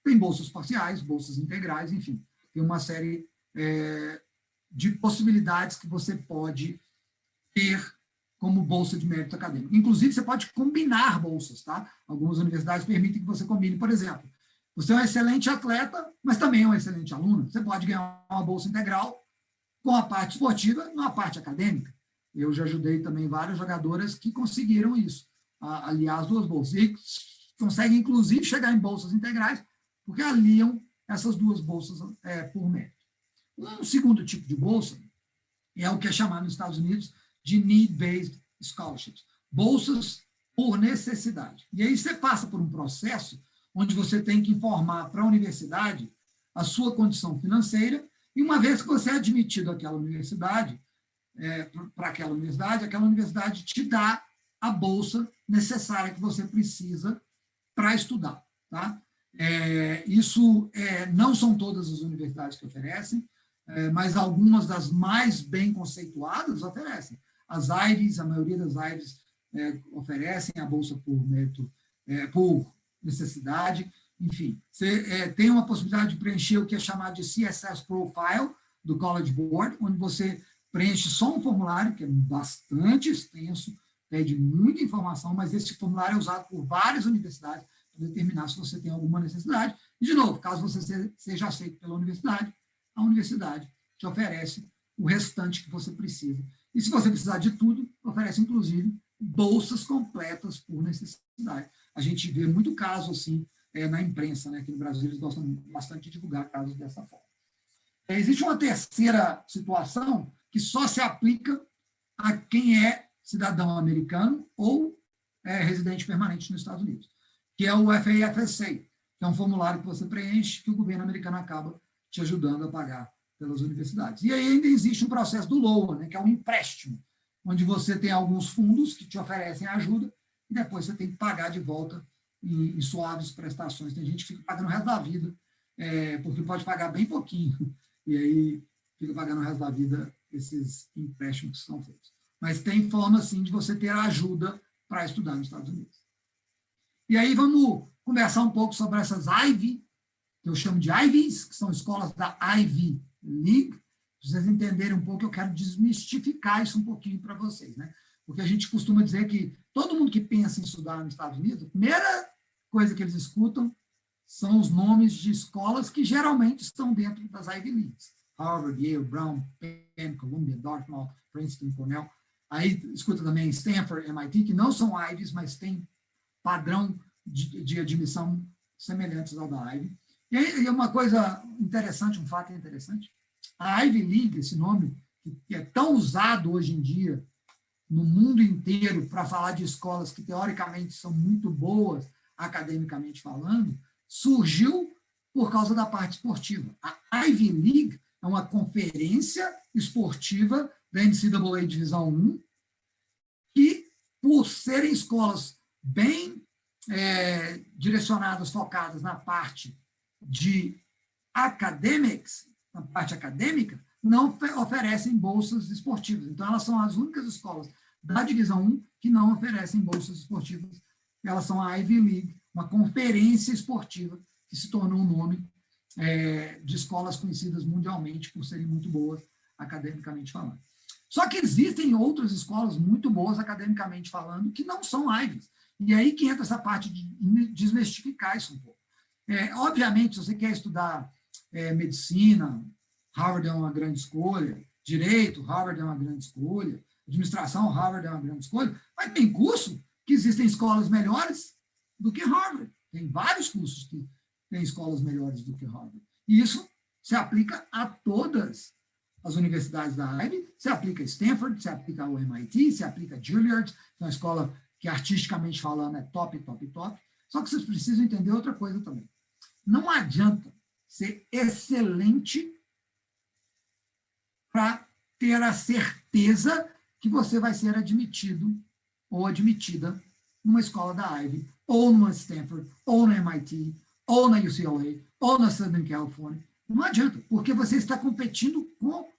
Tem bolsas parciais, bolsas integrais, enfim, tem uma série de possibilidades que você pode ter como bolsa de mérito acadêmico. Inclusive, você pode combinar bolsas, tá? Algumas universidades permitem que você combine, por exemplo, você é um excelente atleta, mas também é um excelente aluno, você pode ganhar uma bolsa integral com a parte esportiva e uma parte acadêmica. Eu já ajudei também várias jogadoras que conseguiram isso, aliar as 2 bolsas. E conseguem, inclusive, chegar em bolsas integrais, porque aliam essas 2 bolsas por mérito. Um segundo tipo de bolsa é o que é chamado nos Estados Unidos de Need-Based Scholarships, bolsas por necessidade. E aí você passa por um processo onde você tem que informar para a universidade a sua condição financeira, e uma vez que você é admitido àquela universidade, para aquela universidade te dá a bolsa necessária que você precisa para estudar. Tá? Isso não são todas as universidades que oferecem, mas algumas das mais bem conceituadas oferecem. As Ivies, a maioria das Ivies oferecem a bolsa por mérito, por necessidade. Enfim, você tem uma possibilidade de preencher o que é chamado de CSS Profile do College Board, onde você preenche só um formulário, que é bastante extenso, pede muita informação, mas esse formulário é usado por várias universidades para determinar se você tem alguma necessidade. E, de novo, caso você seja aceito pela universidade, a universidade te oferece o restante que você precisa. E se você precisar de tudo, oferece, inclusive, bolsas completas por necessidade. A gente vê muito caso assim na imprensa, né? Aqui no Brasil eles gostam bastante de divulgar casos dessa forma. Existe uma terceira situação que só se aplica a quem é cidadão americano ou residente permanente nos Estados Unidos, que é o FAFSA, que é um formulário que você preenche que o governo americano acaba te ajudando a pagar pelas universidades. E aí ainda existe um processo do LOA, né, que é um empréstimo, onde você tem alguns fundos que te oferecem ajuda e depois você tem que pagar de volta em suaves prestações. Tem gente que fica pagando o resto da vida, porque pode pagar bem pouquinho, e aí fica pagando o resto da vida esses empréstimos que são feitos. Mas tem forma, sim, de você ter ajuda para estudar nos Estados Unidos. E aí vamos conversar um pouco sobre essas Ivy, que eu chamo de Ivies, que são escolas da Ivy League. Para vocês entenderem um pouco, eu quero desmistificar isso um pouquinho para vocês, né? Porque a gente costuma dizer que todo mundo que pensa em estudar nos Estados Unidos, a primeira coisa que eles escutam são os nomes de escolas que geralmente estão dentro das Ivy Leagues. Harvard, Yale, Brown, Penn, Columbia, Dartmouth, Princeton, Cornell. Aí escuta também Stanford, MIT, que não são Ivies, mas têm padrão de admissão semelhantes ao da Ivy. E aí uma coisa interessante, um fato interessante, a Ivy League, esse nome, que é tão usado hoje em dia no mundo inteiro para falar de escolas que teoricamente são muito boas, academicamente falando, surgiu por causa da parte esportiva. A Ivy League é uma conferência esportiva da NCAA Divisão I, que, por serem escolas bem direcionadas, focadas na parte de academics, na parte acadêmica, não oferecem bolsas esportivas. Então, elas são as únicas escolas da Divisão I que não oferecem bolsas esportivas. Elas são a Ivy League, uma conferência esportiva que se tornou um nome de escolas conhecidas mundialmente por serem muito boas academicamente falando. Só que existem outras escolas muito boas academicamente falando que não são Ivies. E aí que entra essa parte de desmistificar isso um pouco. Obviamente, se você quer estudar medicina, Harvard é uma grande escolha, direito, Harvard é uma grande escolha, administração, Harvard é uma grande escolha, mas tem curso que existem escolas melhores do que Harvard. Tem vários cursos que têm escolas melhores do que Harvard. E isso se aplica a todas as universidades da Ivy, se aplica a Stanford, se aplica ao MIT, se aplica a Juilliard, que é uma escola que artisticamente falando é top, top, top. Só que vocês precisam entender outra coisa também. Não adianta ser excelente para ter a certeza que você vai ser admitido ou admitida numa escola da Ivy, ou numa Stanford, ou na MIT, ou na UCLA, ou na Southern California. Não adianta, porque você está competindo com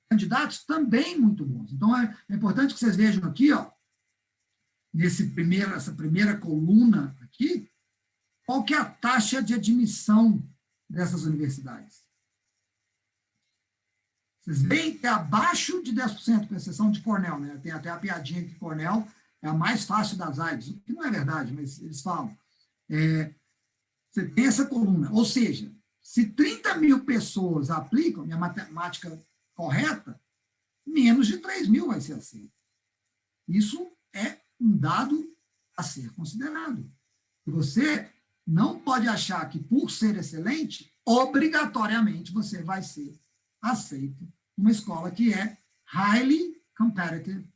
candidatos também muito bons. Então, é importante que vocês vejam aqui, ó, essa primeira coluna aqui, qual que é a taxa de admissão dessas universidades. Vocês veem que é abaixo de 10%, com exceção de Cornell, né? Tem até a piadinha que Cornell é a mais fácil das Ivies, o que não é verdade, mas eles falam. Você tem essa coluna, ou seja, se 30 mil pessoas aplicam, minha matemática correta, menos de 3 mil vai ser aceito. Isso é um dado a ser considerado. Você não pode achar que, por ser excelente, obrigatoriamente você vai ser aceito numa escola que é highly competitive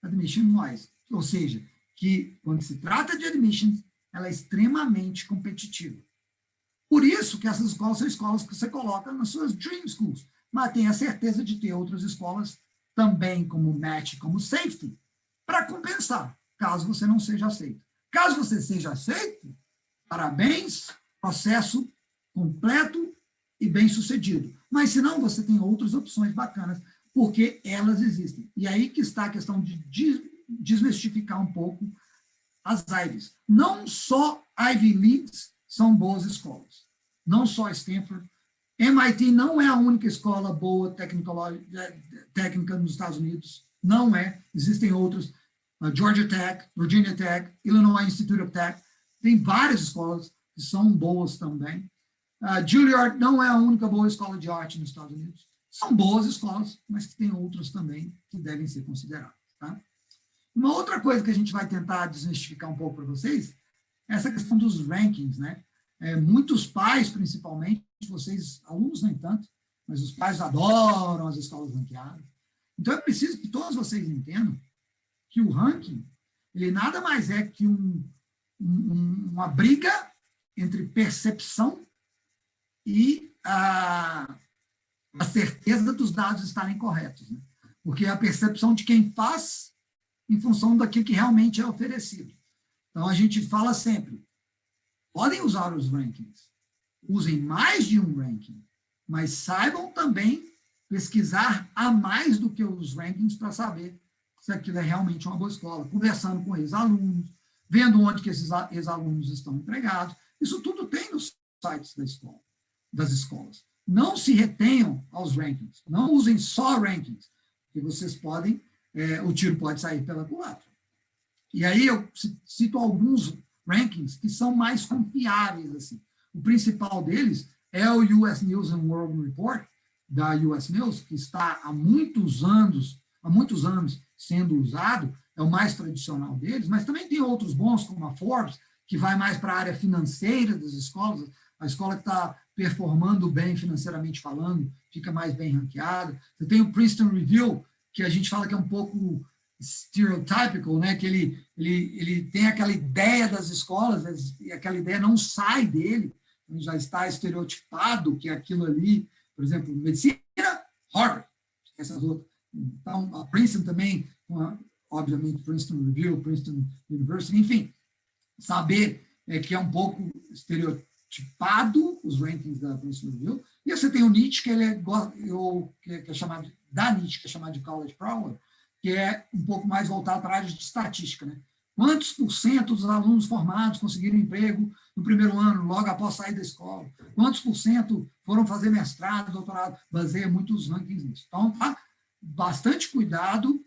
admission-wise. Ou seja, que quando se trata de admissions, ela é extremamente competitiva. Por isso que essas escolas são escolas que você coloca nas suas dream schools, mas tenha certeza de ter outras escolas também como match, como safety, para compensar, caso você não seja aceito. Caso você seja aceito, parabéns, processo completo e bem-sucedido. Mas, se não, você tem outras opções bacanas, porque elas existem. E aí que está a questão de desmistificar um pouco as Ivies. Não só Ivy Leagues são boas escolas. Não só Stanford, MIT não é a única escola boa técnica nos Estados Unidos, não é, existem outras, Georgia Tech, Virginia Tech, Illinois Institute of Tech, tem várias escolas que são boas também. Juilliard não é a única boa escola de arte nos Estados Unidos, são boas escolas, mas que tem outras também que devem ser consideradas. Tá? Uma outra coisa que a gente vai tentar desmistificar um pouco para vocês é essa questão dos rankings, né? Muitos pais, principalmente, vocês, alunos nem tanto, mas os pais adoram as escolas ranqueadas. Então, é preciso que todos vocês entendam que o ranking, ele nada mais é que uma briga entre percepção e a certeza dos dados estarem corretos. Né? Porque é a percepção de quem faz em função daquilo que realmente é oferecido. Então, a gente fala sempre, podem usar os rankings, usem mais de um ranking, mas saibam também pesquisar a mais do que os rankings para saber se aquilo é realmente uma boa escola, conversando com ex-alunos, vendo onde que esses ex-alunos estão empregados. Isso tudo tem nos sites das escolas. Não se retenham aos rankings, não usem só rankings, porque vocês podem, o tiro pode sair pela culatra. E aí eu cito alguns rankings que são mais confiáveis. Assim. O principal deles é o US News and World Report, da US News, que está há muitos anos sendo usado, é o mais tradicional deles, mas também tem outros bons, como a Forbes, que vai mais para a área financeira das escolas, a escola que está performando bem financeiramente falando, fica mais bem ranqueada. Você tem o Princeton Review, que a gente fala que é um pouco stereotypical, né? Que ele tem aquela ideia das escolas, e aquela ideia não sai dele, já está estereotipado que aquilo ali, por exemplo, medicina, Harvard, essas outras. Então, a Princeton também, obviamente, Princeton Review, Princeton University, enfim, saber que é um pouco estereotipado os rankings da Princeton Review. E você tem o NICHE, que é chamado da NICHE, que é chamado de College Prowler, que é um pouco mais voltado para a área de estatística, né? Quantos % dos alunos formados conseguiram emprego no primeiro ano, logo após sair da escola? Quantos % foram fazer mestrado, doutorado? Baseia muitos rankings nisso. Então, tá? Bastante cuidado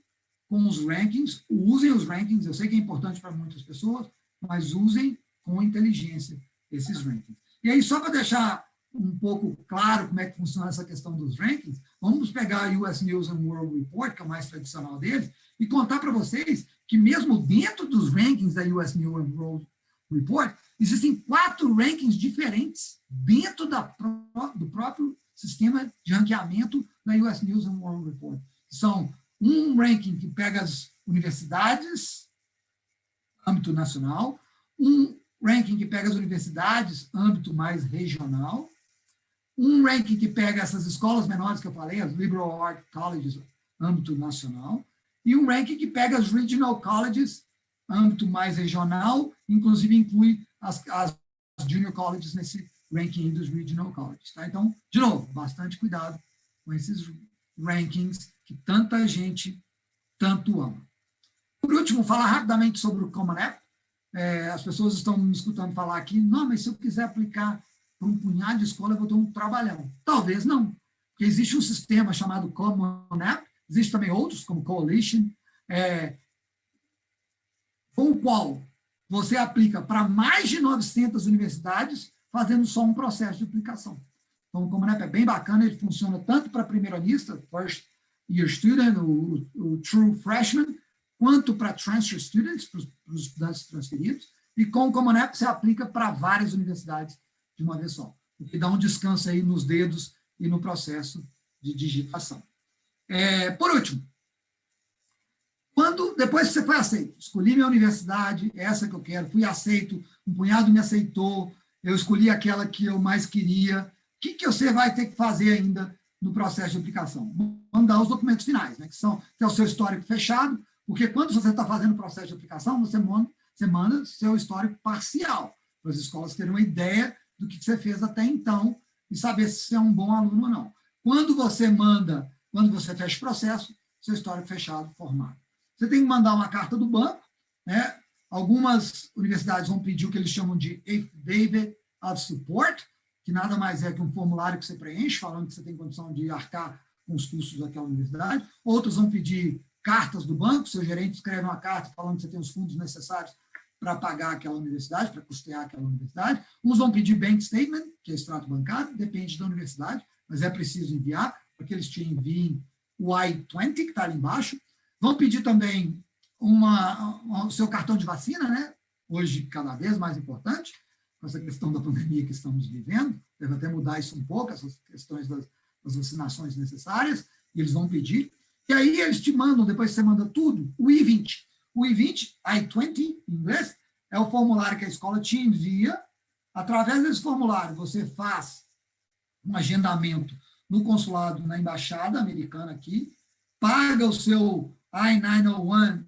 com os rankings, usem os rankings, eu sei que é importante para muitas pessoas, mas usem com inteligência esses rankings. E aí, só para deixar um pouco claro como é que funciona essa questão dos rankings, vamos pegar a US News and World Report, que é o mais tradicional deles, e contar para vocês que mesmo dentro dos rankings da US News and World Report, existem 4 rankings diferentes dentro do próprio sistema de ranqueamento da US News and World Report. São um ranking que pega as universidades, âmbito nacional, um ranking que pega as universidades, âmbito mais regional, um ranking que pega essas escolas menores que eu falei, as liberal arts colleges, âmbito nacional, e um ranking que pega as regional colleges, âmbito mais regional, inclusive inclui as junior colleges nesse ranking dos regional colleges. Tá? Então, de novo, bastante cuidado com esses rankings que tanta gente tanto ama. Por último, falar rapidamente sobre o Common App. As pessoas estão me escutando falar aqui, não, mas se eu quiser aplicar para um punhado de escola, eu vou ter um trabalhão. Talvez não, porque existe um sistema chamado Common App, existem também outros, como Coalition, com o qual você aplica para mais de 900 universidades, fazendo só um processo de aplicação. Então, o Common App é bem bacana, ele funciona tanto para primeiranista, First Year Student, o True Freshman, quanto para Transfer Students, para os estudantes transferidos, e com o Common App você aplica para várias universidades de uma vez só, o que dá um descanso aí nos dedos e no processo de digitação. Por último, depois que você foi aceito, escolhi minha universidade, essa que eu quero, fui aceito, um punhado me aceitou, eu escolhi aquela que eu mais queria, o que você vai ter que fazer ainda no processo de aplicação? Mandar os documentos finais, né, que é o seu histórico fechado, porque quando você está fazendo o processo de aplicação, você manda seu histórico parcial, para as escolas terem uma ideia do que você fez até então e saber se você é um bom aluno ou não. Quando você fecha o processo, seu histórico fechado, formado. Você tem que mandar uma carta do banco, né? Algumas universidades vão pedir o que eles chamam de Affidavit of Support, que nada mais é que um formulário que você preenche, falando que você tem condição de arcar com os custos daquela universidade. Outros vão pedir cartas do banco, seu gerente escreve uma carta falando que você tem os fundos necessários para pagar aquela universidade, para custear aquela universidade. Uns vão pedir bank statement, que é extrato bancário, depende da universidade, mas é preciso enviar, para que eles te enviem o I-20, que está ali embaixo. Vão pedir também o seu cartão de vacina, né? Hoje, cada vez mais importante, com essa questão da pandemia que estamos vivendo, deve até mudar isso um pouco, essas questões das vacinações necessárias, e eles vão pedir. E aí eles te mandam, depois que você manda tudo, o I-20. O I-20, I-20, em inglês, é o formulário que a escola te envia. Através desse formulário, você faz um agendamento no consulado, na embaixada americana aqui, paga o seu I-901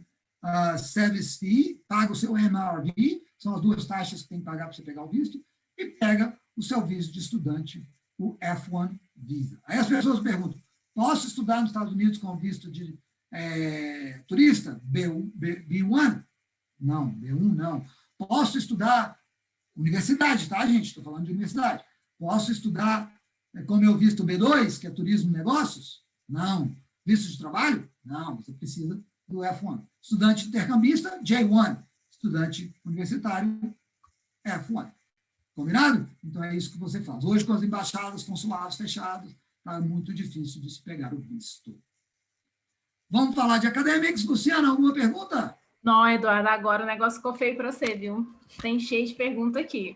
service fee, paga o seu MRV, são as duas taxas que tem que pagar para você pegar o visto, e pega o seu visto de estudante, o F1 Visa. Aí as pessoas perguntam, posso estudar nos Estados Unidos com visto de turista? B1? Não, B1 não. Posso estudar universidade, tá, gente? Estou falando de universidade. Posso estudar com meu visto B2, que é turismo e negócios? Não. Visto de trabalho? Não, você precisa do F1. Estudante intercambista, J1. Estudante universitário, F1. Combinado? Então, é isso que você faz. Hoje, com as embaixadas, consulados fechados, está muito difícil de se pegar o visto. Vamos falar de academics. Luciana, alguma pergunta? Não, Eduardo, agora o negócio ficou feio para você, viu? Tem cheio de pergunta aqui.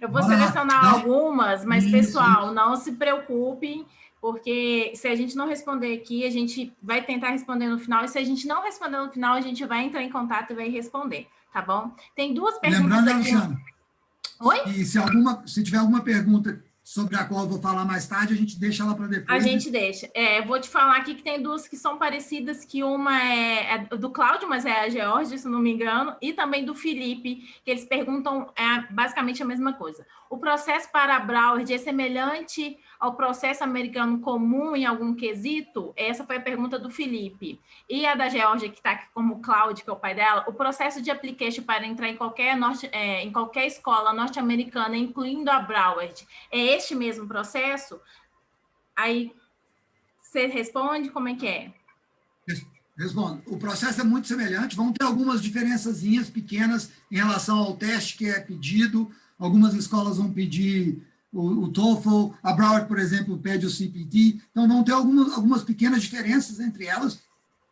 Eu vou Bora selecionar lá. algumas, mas, Isso. pessoal, não se preocupem, porque se a gente não responder aqui, a gente vai tentar responder no final, e se a gente não responder no final, a gente vai entrar em contato e vai responder, tá bom? Tem duas perguntas Lembrando, aqui. Luciana, Oi? e se tiver alguma pergunta sobre a qual eu vou falar mais tarde, a gente deixa ela para depois. A gente deixa. Eu vou te falar aqui que tem duas que são parecidas, que uma é do Cláudio, mas é a Georgia, se não me engano, e também do Felipe, que eles perguntam basicamente a mesma coisa. O processo para a Broward é semelhante ao processo americano comum em algum quesito? Essa foi a pergunta do Felipe. E a da Georgia, que está aqui como Cláudio, que é o pai dela, o processo de application para entrar em qualquer escola norte-americana, incluindo a Broward, é este mesmo processo? Aí você responde como é que é? Respondo. O processo é muito semelhante, vão ter algumas diferençazinhas pequenas em relação ao teste que é pedido. Algumas escolas vão pedir o TOEFL, a Broward, por exemplo, pede o CPT. Então, vão ter algumas pequenas diferenças entre elas,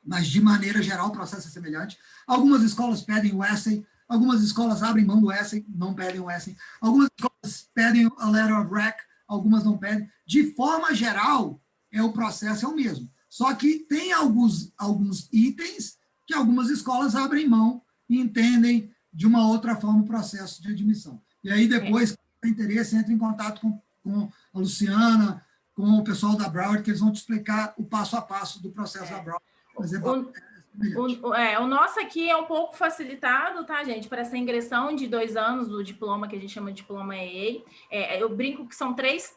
mas, de maneira geral, o processo é semelhante. Algumas escolas pedem o essay, algumas escolas abrem mão do essay, não pedem o essay. Algumas escolas pedem a letter of rec, algumas não pedem. De forma geral, o processo é o mesmo. Só que tem alguns itens que algumas escolas abrem mão e entendem de uma outra forma o processo de admissão. E aí, depois, se tem interesse, entra em contato com a Luciana, com o pessoal da Broward, que eles vão te explicar o passo a passo do processo da Broward. Mas o nosso aqui é um pouco facilitado, tá, gente? Para essa ingressão de 2 anos do diploma, que a gente chama de diploma EA. Eu brinco que são três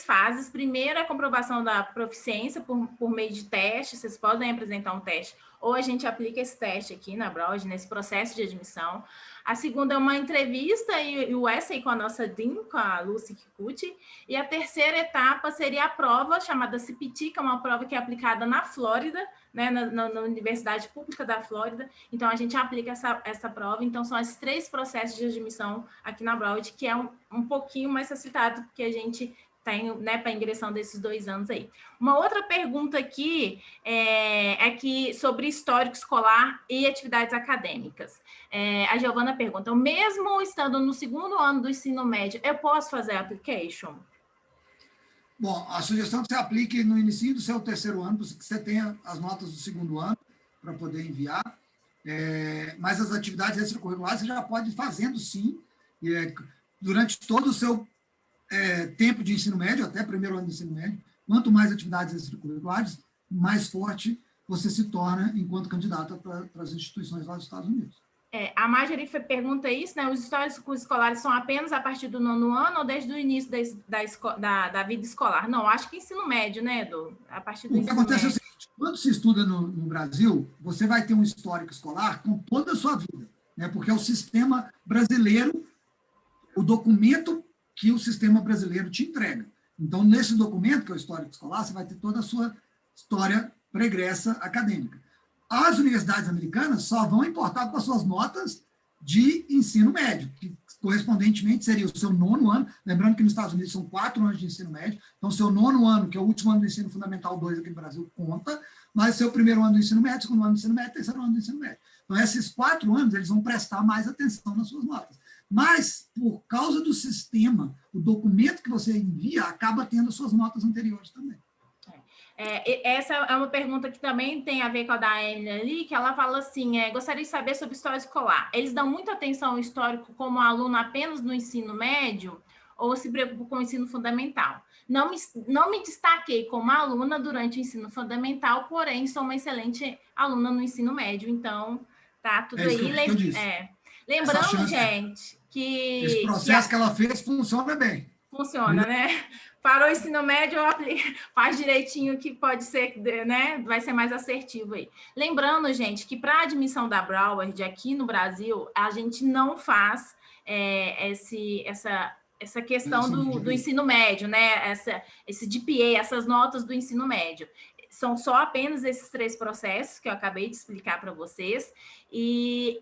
fases. Primeiro, a comprovação da proficiência por meio de teste. Vocês podem apresentar um teste, ou a gente aplica esse teste aqui na Broward, nesse processo de admissão. A segunda é uma entrevista e o essay com a nossa Dean, com a Lucy Kikuchi. E a terceira etapa seria a prova, chamada CPT, que é uma prova que é aplicada na Flórida, né, na Universidade Pública da Flórida. Então, a gente aplica essa prova. Então, são esses 3 processos de admissão aqui na Broward, que é um pouquinho mais facilitado, porque a gente tem, né, para a ingressão desses 2 anos aí. Uma outra pergunta aqui é que sobre histórico escolar e atividades acadêmicas. A Giovana pergunta, mesmo estando no 2º ano do ensino médio, eu posso fazer a application? Bom, a sugestão é que você aplique no início do seu 3º ano, para que você tenha as notas do 2º ano para poder enviar. Mas as atividades extracurriculares você já pode ir fazendo, sim, durante todo o seu tempo de ensino médio, até 1º ano do ensino médio. Quanto mais atividades extracurriculares, mais forte você se torna enquanto candidata para as instituições lá dos Estados Unidos. A Marjorie pergunta isso, né? Os históricos escolares são apenas a partir do 9º ano ou desde o início da vida escolar? Não, acho que ensino médio, né, Edu? A partir do ensino médio. O que acontece é o seguinte, quando se estuda no Brasil, você vai ter um histórico escolar com toda a sua vida, né? Porque é o sistema brasileiro, o documento que o sistema brasileiro te entrega. Então, nesse documento, que é o histórico escolar, você vai ter toda a sua história pregressa acadêmica. As universidades americanas só vão importar com as suas notas de ensino médio, que correspondentemente seria o seu 9º ano, lembrando que nos Estados Unidos são 4 anos de ensino médio, então seu 9º ano, que é o último ano do ensino fundamental 2 aqui no Brasil, conta, mas seu 1º ano do ensino médio, 2º ano do ensino médio, 3º ano do ensino médio. Então, esses 4 anos, eles vão prestar mais atenção nas suas notas. Mas, por causa do sistema, o documento que você envia acaba tendo suas notas anteriores também. Essa é uma pergunta que também tem a ver com a da Emily ali, que ela fala assim, gostaria de saber sobre história escolar. Eles dão muita atenção ao histórico como aluno apenas no ensino médio ou se preocupam com o ensino fundamental? Não me destaquei como aluna durante o ensino fundamental, porém sou uma excelente aluna no ensino médio, então tá tudo aí. Que eu disse. Lembrando, gente, que... Esse processo que ela fez funciona bem. Funciona, né? Para o ensino médio, faz direitinho que pode ser, né? Vai ser mais assertivo aí. Lembrando, gente, que para a admissão da Broward aqui no Brasil, a gente não faz essa questão do ensino médio, né? Esse GPA, essas notas do ensino médio. São só apenas esses 3 processos que eu acabei de explicar para vocês. E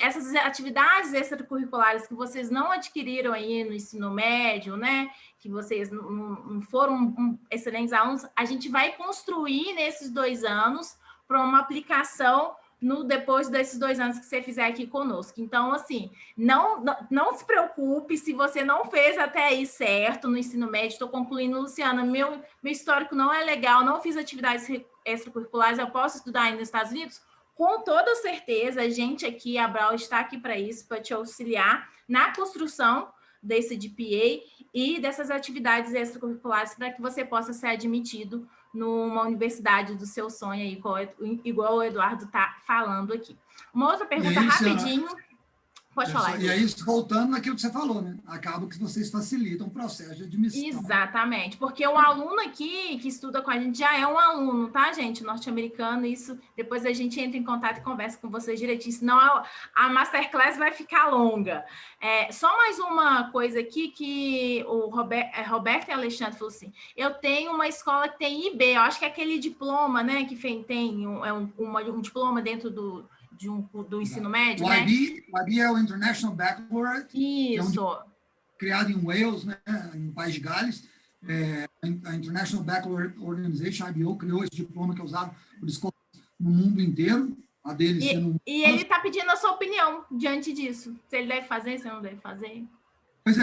essas atividades extracurriculares que vocês não adquiriram aí no ensino médio, né? Que vocês não foram excelentes alunos, a gente vai construir nesses 2 anos para uma aplicação depois desses 2 anos que você fizer aqui conosco. Então, assim, não se preocupe se você não fez até aí certo no ensino médio. Estou concluindo, Luciana, meu histórico não é legal, não fiz atividades extracurriculares, eu posso estudar ainda nos Estados Unidos? Com toda certeza, a gente aqui, a Brau, está aqui para isso, para te auxiliar na construção desse GPA e dessas atividades extracurriculares para que você possa ser admitido numa universidade do seu sonho aí, igual o Eduardo está falando aqui. Uma outra pergunta rapidinho. Pode falar. E aí, voltando naquilo que você falou, né? Acaba que vocês facilitam o processo de admissão. Exatamente, porque o aluno aqui que estuda com a gente já é um aluno, tá, gente? Norte-americano, isso depois a gente entra em contato e conversa com vocês direitinho, senão a masterclass vai ficar longa. Só mais uma coisa aqui que o Roberto e Alexandre falou assim, eu tenho uma escola que tem IB, eu acho que é aquele diploma, né, que tem um diploma dentro do ensino médio, o IB é o International Baccalaureate, isso. Que é criado em Wales, né, no País de Gales. A International Baccalaureate Organization, a IBO, criou esse diploma que é usado por escolas no mundo inteiro. A dele e ele está pedindo a sua opinião diante disso. Se ele deve fazer, se não deve fazer. Pois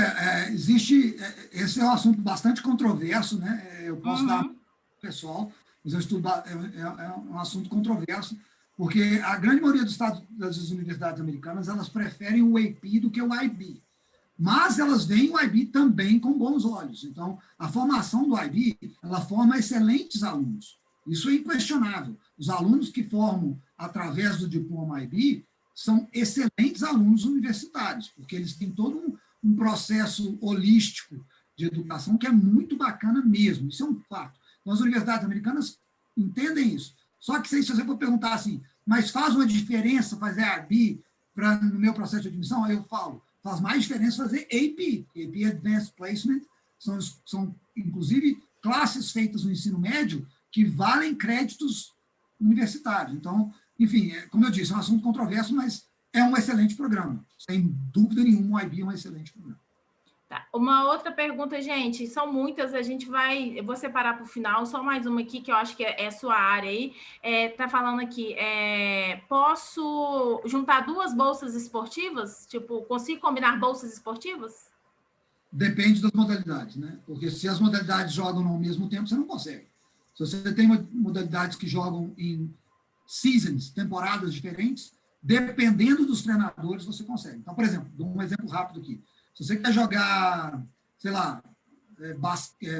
existe... Esse é um assunto bastante controverso, né? Eu posso dar pessoal, mas eu estudo, é um assunto controverso, porque a grande maioria das universidades americanas, elas preferem o AP do que o IB. Mas elas veem o IB também com bons olhos. Então, a formação do IB, ela forma excelentes alunos. Isso é inquestionável. Os alunos que formam através do diploma IB são excelentes alunos universitários, porque eles têm todo um processo holístico de educação que é muito bacana mesmo. Isso é um fato. Então, as universidades americanas entendem isso. Só que se você for perguntar assim, mas faz uma diferença fazer IB no meu processo de admissão? Aí eu falo, faz mais diferença fazer AP. AP Advanced Placement são, inclusive, classes feitas no ensino médio que valem créditos universitários. Então, enfim, como eu disse, é um assunto controverso, mas é um excelente programa. Sem dúvida nenhuma, o IB é um excelente programa. Tá. Uma outra pergunta, gente, são muitas, eu vou separar para o final, só mais uma aqui, que eu acho que é sua área aí, tá falando aqui, posso juntar 2 bolsas esportivas? Tipo, consigo combinar bolsas esportivas? Depende das modalidades, né? Porque se as modalidades jogam ao mesmo tempo, você não consegue. Se você tem modalidades que jogam em seasons, temporadas diferentes, dependendo dos treinadores, você consegue. Então, por exemplo, dou um exemplo rápido aqui. Se você quer jogar, sei lá,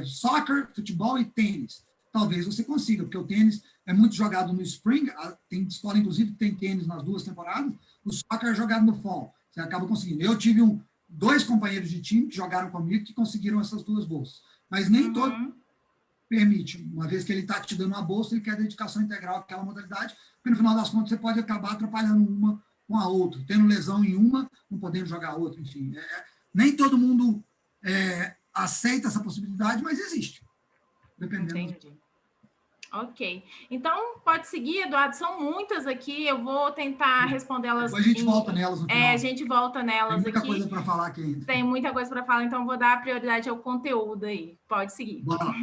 soccer, futebol e tênis, talvez você consiga, porque o tênis é muito jogado no spring, tem escola, inclusive, que tem tênis nas 2 temporadas, o soccer é jogado no fall, você acaba conseguindo. Eu tive 2 companheiros de time que jogaram comigo que conseguiram essas 2 bolsas, mas nem todo permite, uma vez que ele está te dando uma bolsa, ele quer dedicação integral àquela modalidade, porque no final das contas você pode acabar atrapalhando uma com a outra, tendo lesão em uma, não podendo jogar a outra, enfim. Nem todo mundo aceita essa possibilidade, mas existe, dependendo. Entendi. Ok. Então, pode seguir, Eduardo. São muitas aqui. Eu vou tentar responder elas. Depois a gente volta nelas no final. A gente volta nelas aqui. Tem muita coisa para falar aqui ainda. Tem muita coisa para falar, então vou dar prioridade ao conteúdo aí. Pode seguir. Bora lá.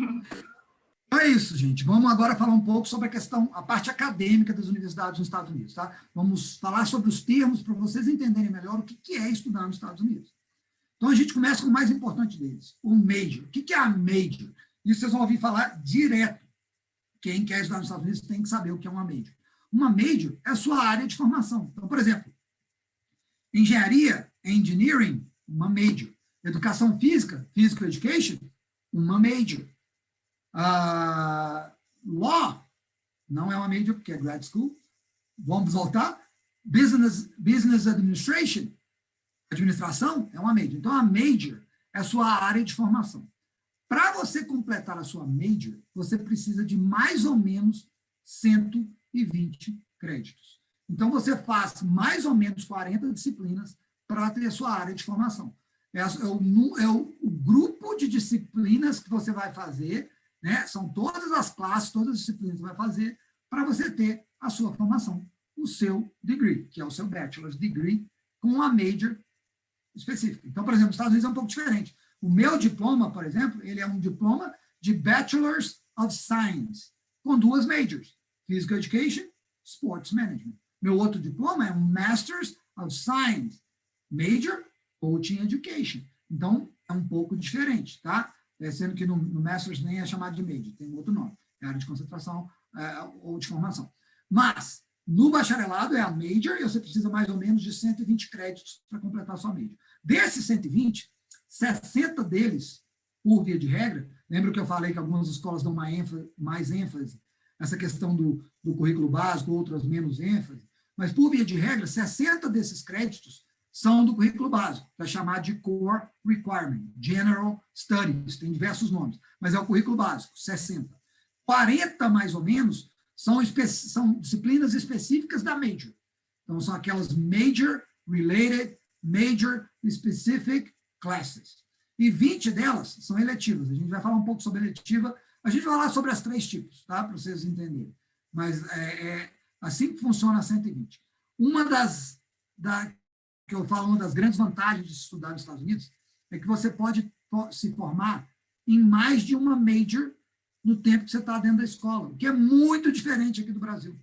Então é isso, gente. Vamos agora falar um pouco sobre a parte acadêmica das universidades nos Estados Unidos, tá? Vamos falar sobre os termos para vocês entenderem melhor o que é estudar nos Estados Unidos. Então, a gente começa com o mais importante deles, o major. O que é a major? Isso vocês vão ouvir falar direto. Quem quer estudar nos Estados Unidos tem que saber o que é uma major. Uma major é a sua área de formação. Então, por exemplo, engenharia, engineering, uma major. Educação física, physical education, uma major. Law, não é uma major, porque é grad school. Vamos voltar. Business administration, administração, é uma major. Então, a major é a sua área de formação. Para você completar a sua major, você precisa de mais ou menos 120 créditos. Então, você faz mais ou menos 40 disciplinas para ter a sua área de formação. É o grupo de disciplinas que você vai fazer, né? São todas as classes, todas as disciplinas que você vai fazer para você ter a sua formação, o seu degree, que é o seu bachelor's degree, com a major específica. Então, por exemplo, nos Estados Unidos é um pouco diferente. O meu diploma, por exemplo, ele é um diploma de Bachelor's of Science, com 2 majors, Physical Education, Sports Management. Meu outro diploma é um Master's of Science, Major, Coaching Education. Então, é um pouco diferente, tá? Sendo que no Master's nem é chamado de Major, tem outro nome, é área de concentração ou de formação. Mas, no bacharelado é a Major, e você precisa mais ou menos de 120 créditos para completar a sua Major. Desses 120, 60 deles, por via de regra, lembra que eu falei que algumas escolas dão mais ênfase nessa questão do currículo básico, outras menos ênfase, mas por via de regra, 60 desses créditos são do currículo básico, que é chamado de Core Requirement, General Studies, tem diversos nomes, mas é o currículo básico, 60. 40, mais ou menos, são disciplinas específicas da Major. Então, são aquelas Major Related, Major Specific Classes. E 20 delas são eletivas. A gente vai falar um pouco sobre eletiva. A gente vai falar sobre as 3 tipos, tá? Para vocês entenderem. Mas é assim que funciona a 120. Uma que eu falo, uma das grandes vantagens de estudar nos Estados Unidos é que você pode se formar em mais de uma major no tempo que você está dentro da escola, o que é muito diferente aqui do Brasil.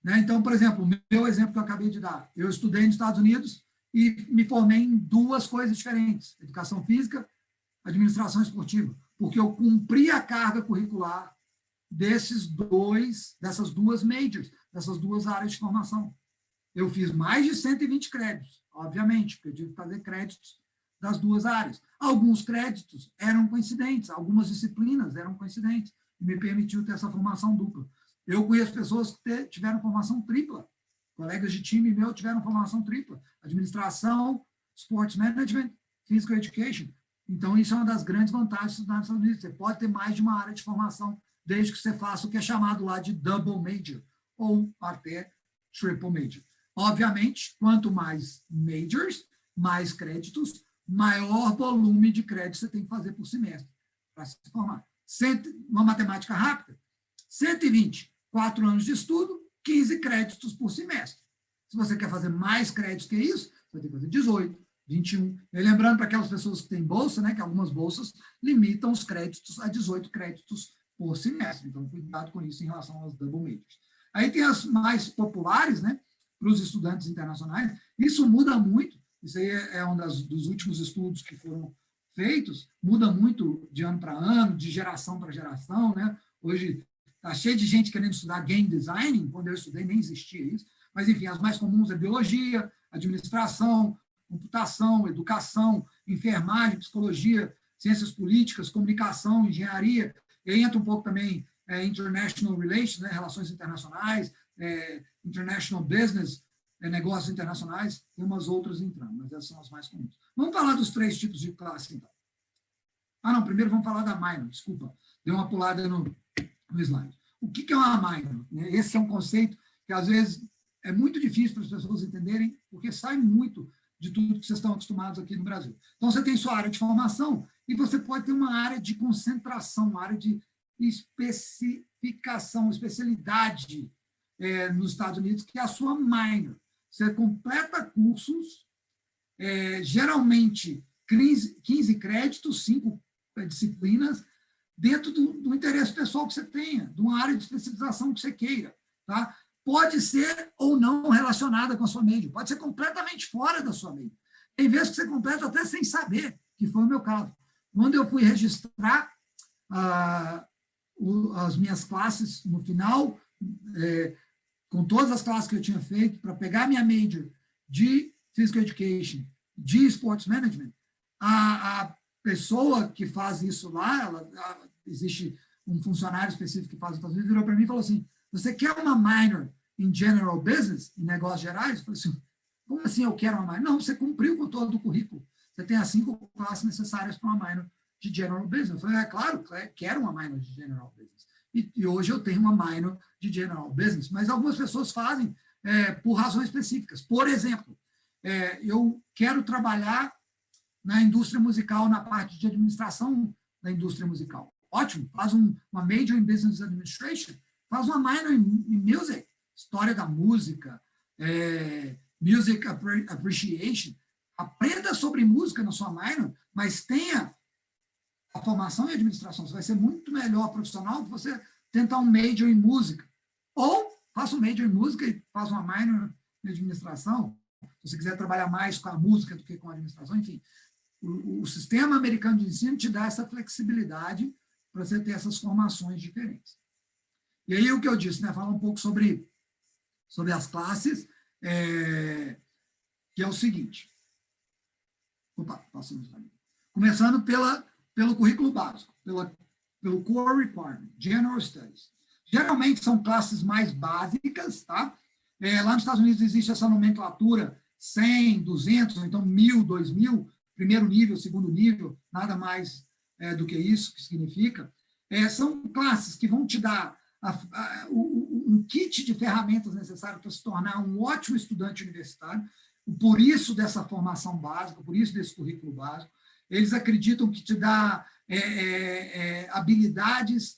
Né? Então, por exemplo, o meu exemplo que eu acabei de dar, eu estudei nos Estados Unidos e me formei em 2 coisas diferentes, educação física, administração esportiva, porque eu cumpri a carga curricular dessas 2 majors, dessas 2 áreas de formação. Eu fiz mais de 120 créditos, obviamente, porque eu tive que fazer créditos das 2 áreas. Alguns créditos eram coincidentes, algumas disciplinas eram coincidentes, e me permitiu ter essa formação dupla. Eu conheço pessoas que tiveram formação tripla, colegas de time meu tiveram formação tripla, administração, sports management, physical education. Então, isso é uma das grandes vantagens de estudar nos Estados Unidos. Você pode ter mais de uma área de formação, desde que você faça o que é chamado lá de double major, ou até triple major. Obviamente, quanto mais majors, mais créditos, maior volume de créditos você tem que fazer por semestre para se formar. Uma matemática rápida, 120, 4 anos de estudo, 15 créditos por semestre. Se você quer fazer mais créditos que isso, você vai ter que fazer 18, 21. E lembrando para aquelas pessoas que têm bolsa, né, que algumas bolsas limitam os créditos a 18 créditos por semestre. Então, cuidado com isso em relação aos double majors. Aí tem as mais populares, né, para os estudantes internacionais. Isso muda muito. Isso aí é um dos últimos estudos que foram feitos. Muda muito de ano para ano, de geração para geração, né? Hoje está cheio de gente querendo estudar game design. Quando eu estudei, nem existia isso. Mas, enfim, as mais comuns é biologia, administração, computação, educação, enfermagem, psicologia, ciências políticas, comunicação, engenharia. E aí entra um pouco também international relations, né, relações internacionais, international business, negócios internacionais, tem umas outras entrando, mas essas são as mais comuns. Vamos falar dos 3 tipos de classe, então. Não, primeiro vamos falar da minor, desculpa, dei uma pulada no slide. O que é uma minor? Esse é um conceito que, às vezes, é muito difícil para as pessoas entenderem, porque sai muito de tudo que vocês estão acostumados aqui no Brasil. Então, você tem sua área de formação e você pode ter uma área de concentração, uma área de especificação, especialidade nos Estados Unidos, que é a sua minor. Você completa cursos, geralmente 15 créditos, 5 disciplinas, dentro do interesse pessoal que você tenha, de uma área de especialização que você queira. Tá? Pode ser ou não relacionada com a sua major, pode ser completamente fora da sua major. Tem vezes que você completa até sem saber, que foi o meu caso. Quando eu fui registrar as minhas classes no final, com todas as classes que eu tinha feito, para pegar minha major de Physical Education, de Sports Management, a pessoa que faz isso lá, existe um funcionário específico que faz nos Estados Unidos, virou para mim e falou assim, você quer uma minor em General Business, em negócios gerais? Eu falei assim, como assim eu quero uma minor? Não, você cumpriu com todo o currículo. Você tem as 5 classes necessárias para uma minor de General Business. Eu falei, claro, quero uma minor de General Business. E hoje eu tenho uma minor de General Business, mas algumas pessoas fazem por razões específicas. Por exemplo, eu quero trabalhar na indústria musical, na parte de administração da indústria musical. Ótimo, faz uma major em Business Administration, faz uma minor em Music, história da música, Music Appreciation. Aprenda sobre música na sua minor, mas tenha a formação em administração. Você vai ser muito melhor profissional que você tentar um major em música. Ou faça um major em música e faz uma minor em administração, se você quiser trabalhar mais com a música do que com a administração, enfim. O sistema americano de ensino te dá essa flexibilidade para você ter essas formações diferentes. E aí o que eu disse, né, falar um pouco sobre as classes, que é o seguinte. Opa, passamos ali. Começando pelo currículo básico, pelo Core Requirement, General Studies. Geralmente são classes mais básicas, tá? Lá nos Estados Unidos existe essa nomenclatura 100, 200, então 1.000, 2.000, primeiro nível, segundo nível, nada mais do que isso que significa. São classes que vão te dar um kit de ferramentas necessárias para se tornar um ótimo estudante universitário, por isso dessa formação básica, por isso desse currículo básico. Eles acreditam que te dá habilidades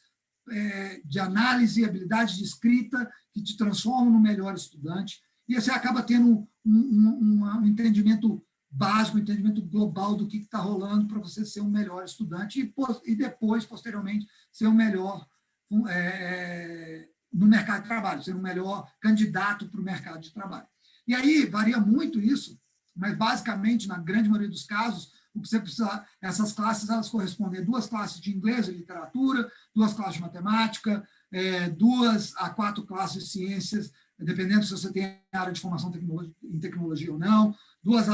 de análise, habilidades de escrita, que te transformam no melhor estudante, e você acaba tendo um entendimento básico, um entendimento global do que está rolando para você ser um melhor estudante e depois, posteriormente, ser um melhor no mercado de trabalho, ser um melhor candidato para o mercado de trabalho. E aí varia muito isso, mas basicamente, na grande maioria dos casos, o que você precisa, essas classes, elas correspondem a 2 classes de inglês e literatura, 2 classes de matemática, 2 a 4 classes de ciências, dependendo se você tem área de formação em tecnologia ou não, 2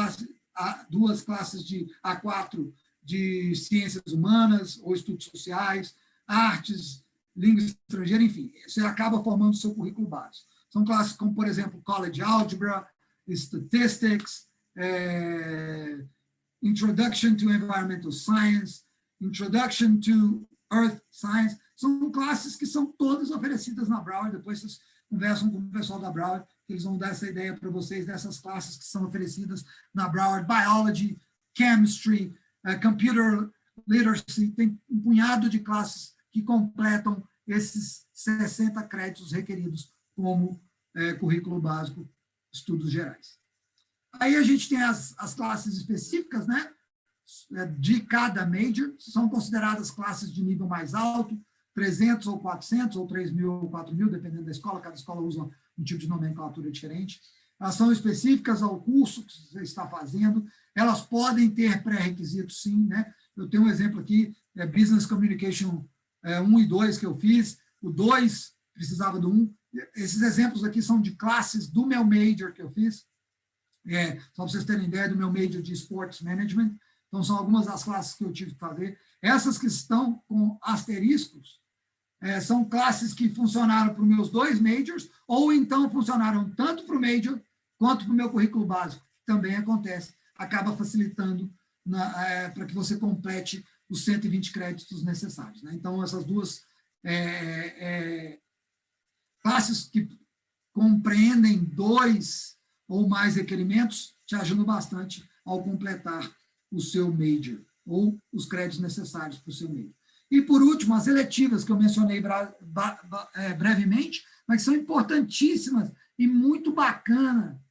classes de A4 de ciências humanas ou estudos sociais, artes, língua estrangeira, enfim, você acaba formando o seu currículo básico. São classes como, por exemplo, College Algebra, Statistics, Introduction to Environmental Science, Introduction to Earth Science, são classes que são todas oferecidas na Broward. Depois vocês conversam com o pessoal da Broward, que eles vão dar essa ideia para vocês dessas classes que são oferecidas na Broward. Biology, Chemistry, Computer Literacy, tem um punhado de classes que completam esses 60 créditos requeridos como currículo básico, estudos gerais. Aí a gente tem as classes específicas, né, de cada major, são consideradas classes de nível mais alto, 300 ou 400, ou 3.000 ou 4.000, dependendo da escola, cada escola usa um tipo de nomenclatura diferente. Elas são específicas ao curso que você está fazendo, elas podem ter pré-requisitos, sim, né? Eu tenho um exemplo aqui, Business Communication 1 e 2 que eu fiz, o 2 precisava do 1. Esses exemplos aqui são de classes do meu major que eu fiz, só para vocês terem ideia do meu major de Sports Management. Então, são algumas das classes que eu tive que fazer. Essas que estão com asteriscos são classes que funcionaram para os meus 2 majors, ou então funcionaram tanto para o major quanto para o meu currículo básico, que também acontece. Acaba facilitando para que você complete os 120 créditos necessários, né? Então, essas 2 classes que compreendem 2 ou mais requerimentos te ajudam bastante ao completar o seu major, ou os créditos necessários para o seu major. E, por último, as eletivas, que eu mencionei brevemente, mas são importantíssimas e muito bacana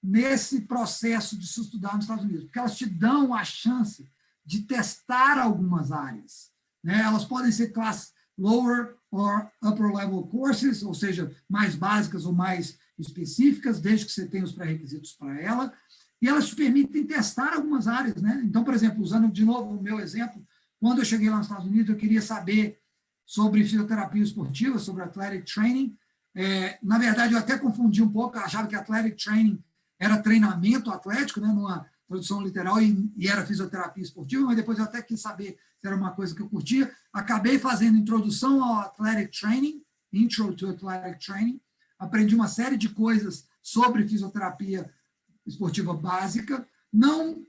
nesse processo de se estudar nos Estados Unidos, porque elas te dão a chance de testar algumas áreas, né? Elas podem ser classes lower or upper level courses, ou seja, mais básicas ou mais específicas, desde que você tenha os pré-requisitos para ela, e elas te permitem testar algumas áreas, né? Então, por exemplo, usando de novo o meu exemplo, quando eu cheguei lá nos Estados Unidos, eu queria saber sobre fisioterapia esportiva, sobre athletic training. Na verdade, eu até confundi um pouco, eu achava que athletic training era treinamento atlético, né, numa tradução literal, e era fisioterapia esportiva, mas depois eu até quis saber se era uma coisa que eu curtia. Acabei fazendo introdução ao athletic training, intro to athletic training, aprendi uma série de coisas sobre fisioterapia esportiva básica, não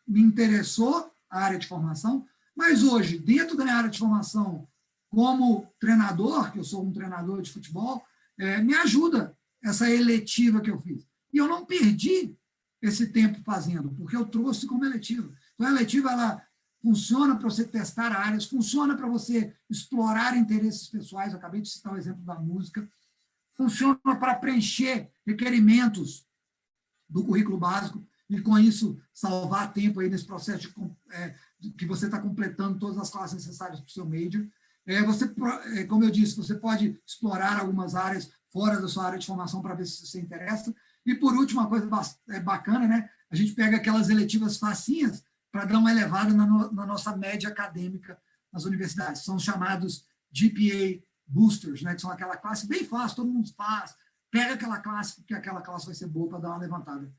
me interessou a área de formação, mas hoje, dentro da minha área de formação, como treinador, que eu sou um treinador de futebol, me ajuda essa eletiva que eu fiz. E eu não perdi esse tempo fazendo, porque eu trouxe como eletiva. Então, a eletiva, ela funciona para você testar áreas, funciona para você explorar interesses pessoais, eu acabei de citar o exemplo da música, funciona para preencher requerimentos do currículo básico, e com isso salvar tempo aí nesse processo que você está completando todas as classes necessárias para o seu major. Como eu disse, você pode explorar algumas áreas fora da sua área de formação para ver se você interessa. E, por último, uma coisa bacana, né? A gente pega aquelas eletivas facinhas para dar uma elevada na nossa média acadêmica nas universidades. São chamados GPA boosters, né? Que são aquela classe bem fácil, todo mundo faz. Pega aquela classe, porque aquela classe vai ser boa para dar uma levantada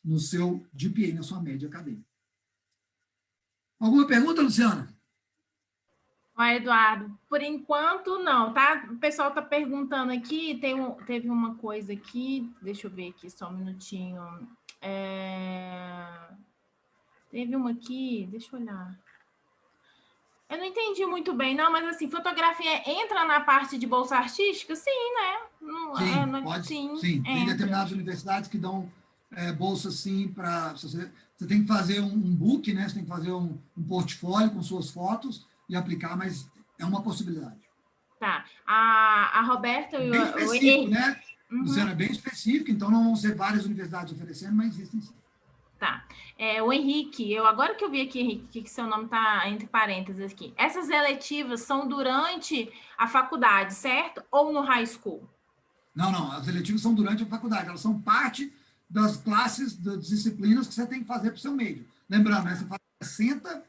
no seu GPA, na sua média acadêmica. Alguma pergunta, Luciana? Olha, Eduardo, por enquanto não, tá? O pessoal está perguntando aqui, teve uma coisa aqui, deixa eu ver aqui só um minutinho. Teve uma aqui, deixa eu olhar. Eu não entendi muito bem, não, mas assim, fotografia entra na parte de bolsa artística? Sim, né? Sim, pode. Sim. Tem determinadas universidades que dão bolsa, sim, para... Você tem que fazer um book, né? Você tem que fazer um portfólio com suas fotos e aplicar, mas é uma possibilidade. Tá. A Roberta... Bem específico, né? Luciana, é bem específico, então não vão ser várias universidades oferecendo, mas existem sim. Tá. O Henrique, agora que eu vi aqui, Henrique, que seu nome está entre parênteses aqui. Essas eletivas são durante a faculdade, certo? Ou no high school? Não. As eletivas são durante a faculdade. Elas são parte das classes, das disciplinas que você tem que fazer para o seu major. Lembrando, né, você faz 60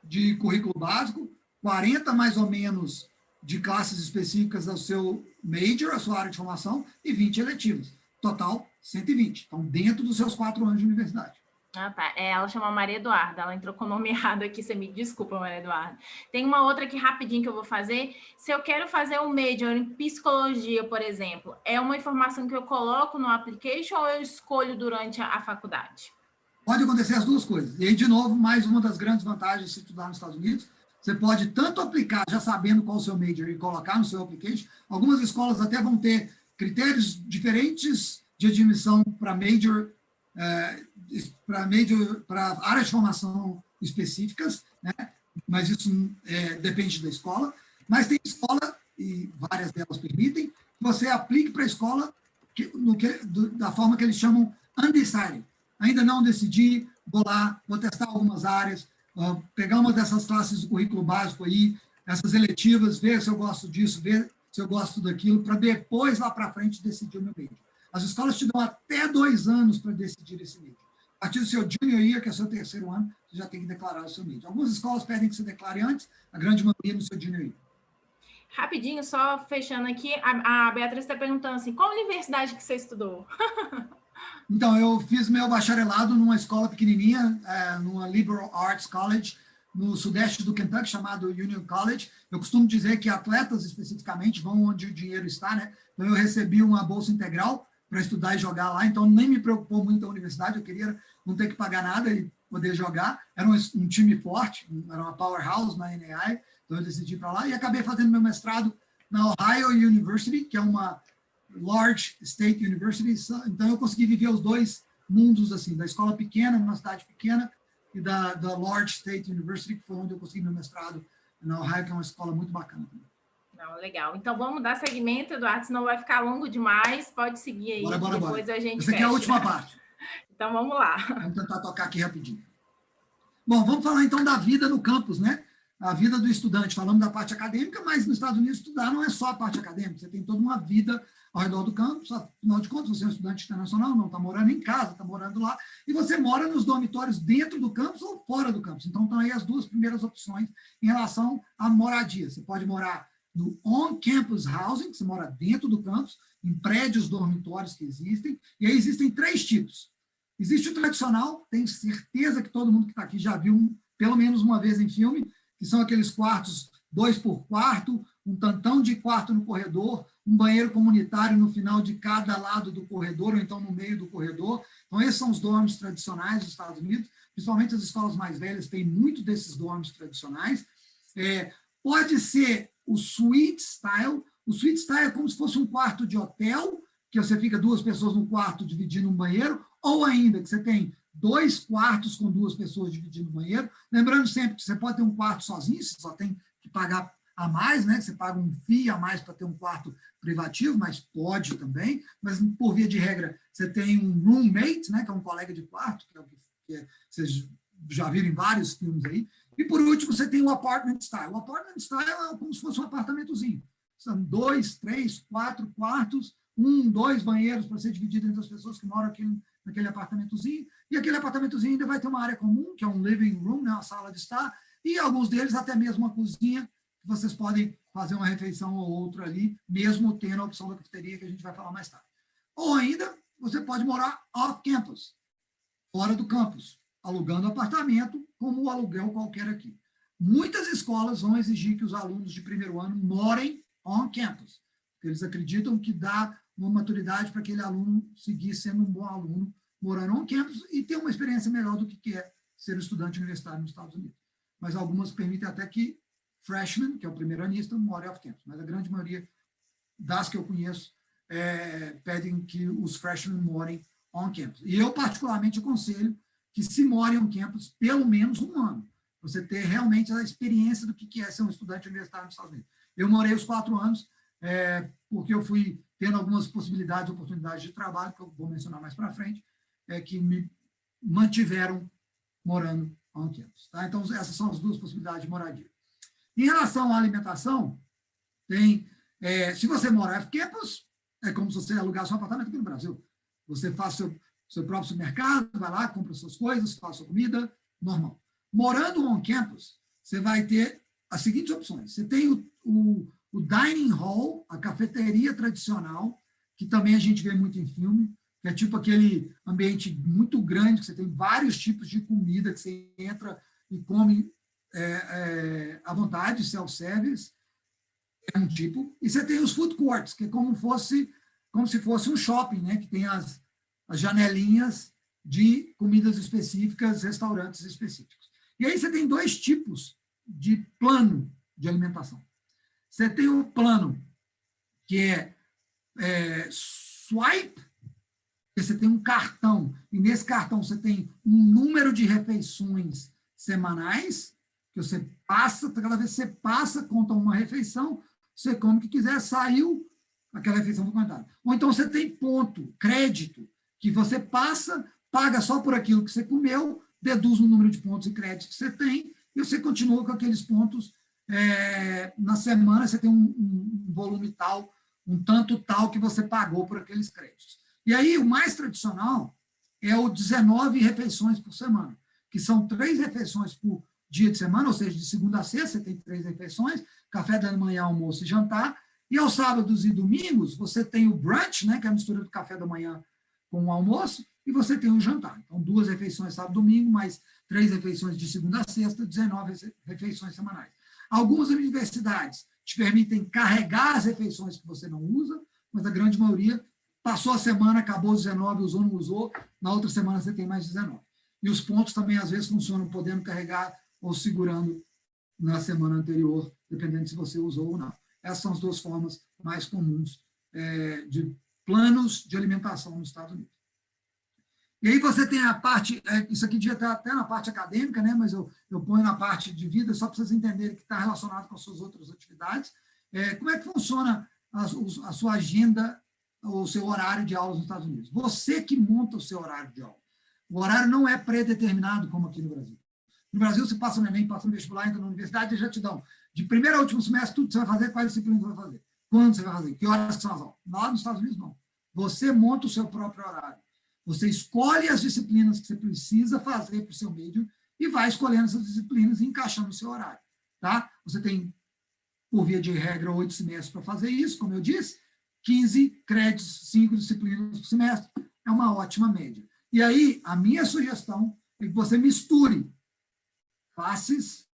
de currículo básico, 40 mais ou menos de classes específicas ao seu major, a sua área de formação, e 20 eletivas. Total, 120. Então, dentro dos seus 4 anos de universidade. Ah, tá. Ela chama Maria Eduarda, ela entrou com o nome errado aqui, você me desculpa, Maria Eduarda. Tem uma outra aqui rapidinho que eu vou fazer. Se eu quero fazer um major em psicologia, por exemplo, é uma informação que eu coloco no application ou eu escolho durante a faculdade? Pode acontecer as duas coisas. E aí, de novo, mais uma das grandes vantagens de se estudar nos Estados Unidos, você pode tanto aplicar já sabendo qual é o seu major e colocar no seu application. Algumas escolas até vão ter critérios diferentes de admissão para major, para áreas de formação específicas, né? Mas isso depende da escola. Mas tem escola, e várias delas permitem, que você aplique para a escola da forma que eles chamam undecided. Ainda não decidi, vou lá, vou testar algumas áreas, pegar uma dessas classes do currículo básico aí, essas eletivas, ver se eu gosto disso, ver se eu gosto daquilo, para depois, lá para frente, decidir o meu major. As escolas te dão até 2 anos para decidir esse major. A partir do seu junior year, que é o seu 3º ano, você já tem que declarar o seu major. Algumas escolas pedem que você declare antes, a grande maioria no seu junior year. Rapidinho, só fechando aqui, a Beatriz está perguntando assim, qual universidade que você estudou? Então, eu fiz meu bacharelado numa escola pequenininha, numa Liberal Arts College, no sudeste do Kentucky, chamado Union College. Eu costumo dizer que atletas, especificamente, vão onde o dinheiro está, né? Então, eu recebi uma bolsa integral para estudar e jogar lá, então nem me preocupou muito a universidade, eu queria não ter que pagar nada e poder jogar. Era um time forte, era uma powerhouse na NAI, então eu decidi ir para lá e acabei fazendo meu mestrado na Ohio University, que é uma large state university, então eu consegui viver os dois mundos assim, da escola pequena, numa cidade pequena, e da Large State University, que foi onde eu consegui meu mestrado na Ohio, que é uma escola muito bacana também. Não, legal. Então, vamos dar seguimento, Eduardo, senão vai ficar longo demais. Pode seguir aí, depois a gente Essa aqui é a última fecha. parte. Então, vamos lá. Vamos tentar tocar aqui rapidinho. Bom, vamos falar então da vida no campus, né? A vida do estudante. Falamos da parte acadêmica, mas nos Estados Unidos estudar não é só a parte acadêmica, você tem toda uma vida ao redor do campus, afinal de contas, você é um estudante internacional, não está morando em casa, está morando lá, e você mora nos dormitórios dentro do campus ou fora do campus. Então, estão aí as duas primeiras opções em relação à moradia. Você pode morar no on-campus housing, que você mora dentro do campus, em prédios dormitórios que existem, e aí existem 3 tipos. Existe o tradicional, tenho certeza que todo mundo que está aqui já viu pelo menos uma vez em filme, que são aqueles quartos 2 por quarto, um tantão de quarto no corredor, um banheiro comunitário no final de cada lado do corredor, ou então no meio do corredor. Então, esses são os dorms tradicionais dos Estados Unidos, principalmente as escolas mais velhas têm muito desses dorms tradicionais. Pode ser o suite style. O suite style é como se fosse um quarto de hotel, que você fica 2 pessoas no quarto dividindo um banheiro, ou ainda que você tem 2 quartos com 2 pessoas dividindo o banheiro. Lembrando sempre que você pode ter um quarto sozinho, você só tem que pagar a mais, né? Você paga um fee a mais para ter um quarto privativo, mas pode também. Mas, por via de regra, você tem um roommate, né? Que é um colega de quarto, que é o que vocês já viram em vários filmes aí. E, por último, você tem o apartment style. O apartment style é como se fosse um apartamentozinho. São 2, 3, 4 quartos, 1, 2 banheiros para ser dividido entre as pessoas que moram aqui naquele apartamentozinho. E aquele apartamentozinho ainda vai ter uma área comum, que é um living room, né, uma sala de estar, e alguns deles até mesmo uma cozinha, que vocês podem fazer uma refeição ou outra ali, mesmo tendo a opção da cafeteria, que a gente vai falar mais tarde. Ou ainda, você pode morar off-campus, fora do campus, alugando apartamento, como o aluguel qualquer aqui. Muitas escolas vão exigir que os alunos de primeiro ano morem on-campus, porque eles acreditam que dá uma maturidade para aquele aluno seguir sendo um bom aluno, morando on-campus e ter uma experiência melhor do que é ser estudante universitário nos Estados Unidos. Mas algumas permitem até que freshman, que é o primeiro anista, more off-campus. Mas a grande maioria das que eu conheço pedem que os freshmen morem on-campus. E eu, particularmente, aconselho que se more on-campus pelo menos 1 ano, para você ter realmente a experiência do que é ser um estudante universitário nos Estados Unidos. Eu morei os 4 anos, porque eu fui tendo algumas possibilidades, oportunidades de trabalho, que eu vou mencionar mais para frente, que me mantiveram morando on-campus. Tá? Então, essas são as 2 possibilidades de moradia. Em relação à alimentação, se você mora off-campus, é como se você alugasse um apartamento aqui no Brasil. Você faz seu próprio supermercado, vai lá, compra suas coisas, faz sua comida, normal. Morando on-campus, você vai ter as seguintes opções. Você tem o dining hall, a cafeteria tradicional, que também a gente vê muito em filme, que é tipo aquele ambiente muito grande, que você tem vários tipos de comida, que você entra e come à vontade, self-service, é um tipo. E você tem os food courts, que é como se fosse um shopping, né? Que tem as janelinhas de comidas específicas, restaurantes específicos. E aí você tem 2 tipos de plano de alimentação. Você tem o plano que é swipe, que você tem um cartão, e nesse cartão você tem um número de refeições semanais, que você passa, cada vez que você passa, conta uma refeição, você come o que quiser, saiu, aquela refeição foi contada. Ou então você tem ponto, crédito, que você passa, paga só por aquilo que você comeu, deduz o número de pontos e créditos que você tem, e você continua com aqueles pontos. Na semana você tem um volume tal, um tanto tal que você pagou por aqueles créditos. E aí o mais tradicional é o 19 refeições por semana, que são 3 refeições por dia de semana, ou seja, de segunda a sexta você tem 3 refeições, café da manhã, almoço e jantar, e aos sábados e domingos você tem o brunch, né, que é a mistura do café da manhã com o almoço, e você tem o jantar. Então, 2 refeições sábado e domingo, mais 3 refeições de segunda a sexta, 19 refeições semanais. Algumas universidades te permitem carregar as refeições que você não usa, mas a grande maioria passou a semana, acabou os 19, usou, não usou, na outra semana você tem mais 19. E os pontos também, às vezes, funcionam podendo carregar ou segurando na semana anterior, dependendo se você usou ou não. Essas são as 2 formas mais comuns de planos de alimentação nos Estados Unidos. E aí você tem a parte, isso aqui devia estar até na parte acadêmica, né? Mas eu ponho na parte de vida, só para vocês entenderem que está relacionado com as suas outras atividades. Como é que funciona a sua agenda, o seu horário de aula nos Estados Unidos? Você que monta o seu horário de aula. O horário não é pré-determinado, como aqui no Brasil. No Brasil, você passa no Enem, passa no vestibular, entra na universidade, e já te dão, de primeiro a último semestre, tudo que você vai fazer, quais disciplinas você vai fazer, quando você vai fazer, que horas que são as aulas. Lá nos Estados Unidos, não. Você monta o seu próprio horário. Você escolhe as disciplinas que você precisa fazer para o seu médio e vai escolhendo essas disciplinas e encaixando no seu horário. Tá? Você tem, por via de regra, 8 semestres para fazer isso, como eu disse, 15 créditos, 5 disciplinas por semestre. É uma ótima média. E aí, a minha sugestão é que você misture classes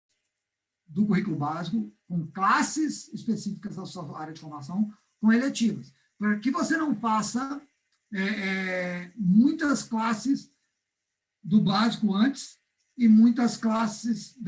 do currículo básico com classes específicas da sua área de formação com eletivas, para que você não faça muitas classes do básico antes e muitas classes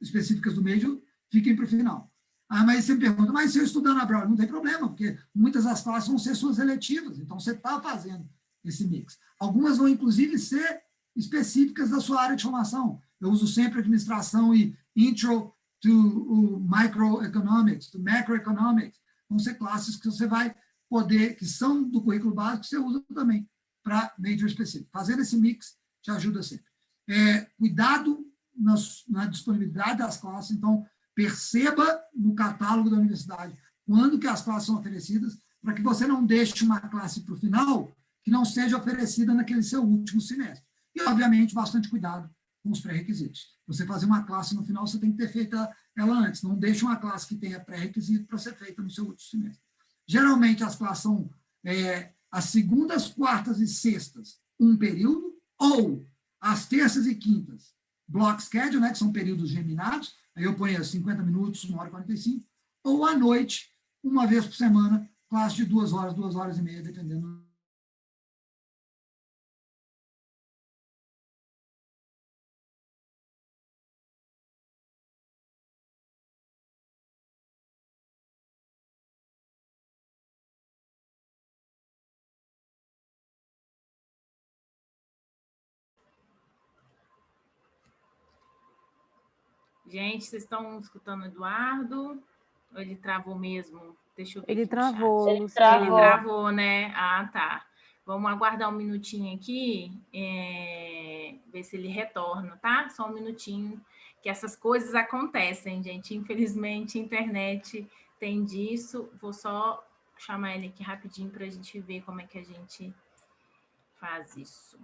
específicas do médio fiquem para o final. Mas você me pergunta, mas se eu estudar na Brown, não tem problema, porque muitas das classes vão ser suas eletivas, então você está fazendo esse mix. Algumas vão, inclusive, ser específicas da sua área de formação. Eu uso sempre administração e Intro to Microeconomics, to Macroeconomics. Vão ser classes que você vai poder, que são do currículo básico, que você usa também para major específico. Fazendo esse mix te ajuda sempre. Cuidado na disponibilidade das classes, então, perceba no catálogo da universidade quando que as classes são oferecidas, para que você não deixe uma classe para o final que não seja oferecida naquele seu último semestre. E, obviamente, bastante cuidado com os pré-requisitos. Você fazer uma classe no final, você tem que ter feito ela antes. Não deixe uma classe que tenha pré-requisito para ser feita no seu último semestre. Geralmente, as classes são as segundas, quartas e sextas, um período, ou as terças e quintas, block schedule, né, que são períodos geminados, aí eu ponho 50 minutos, 1h45, ou à noite, uma vez por semana, classe de 2 horas, 2 horas e meia, dependendo. Gente, vocês estão escutando o Eduardo? Ou ele travou mesmo? Deixa eu ver. Ele travou, Ele travou, né? Ah, tá. Vamos aguardar um minutinho aqui, ver se ele retorna, tá? Só um minutinho, que essas coisas acontecem, gente. Infelizmente, a internet tem disso. Vou só chamar ele aqui rapidinho para a gente ver como é que a gente faz isso.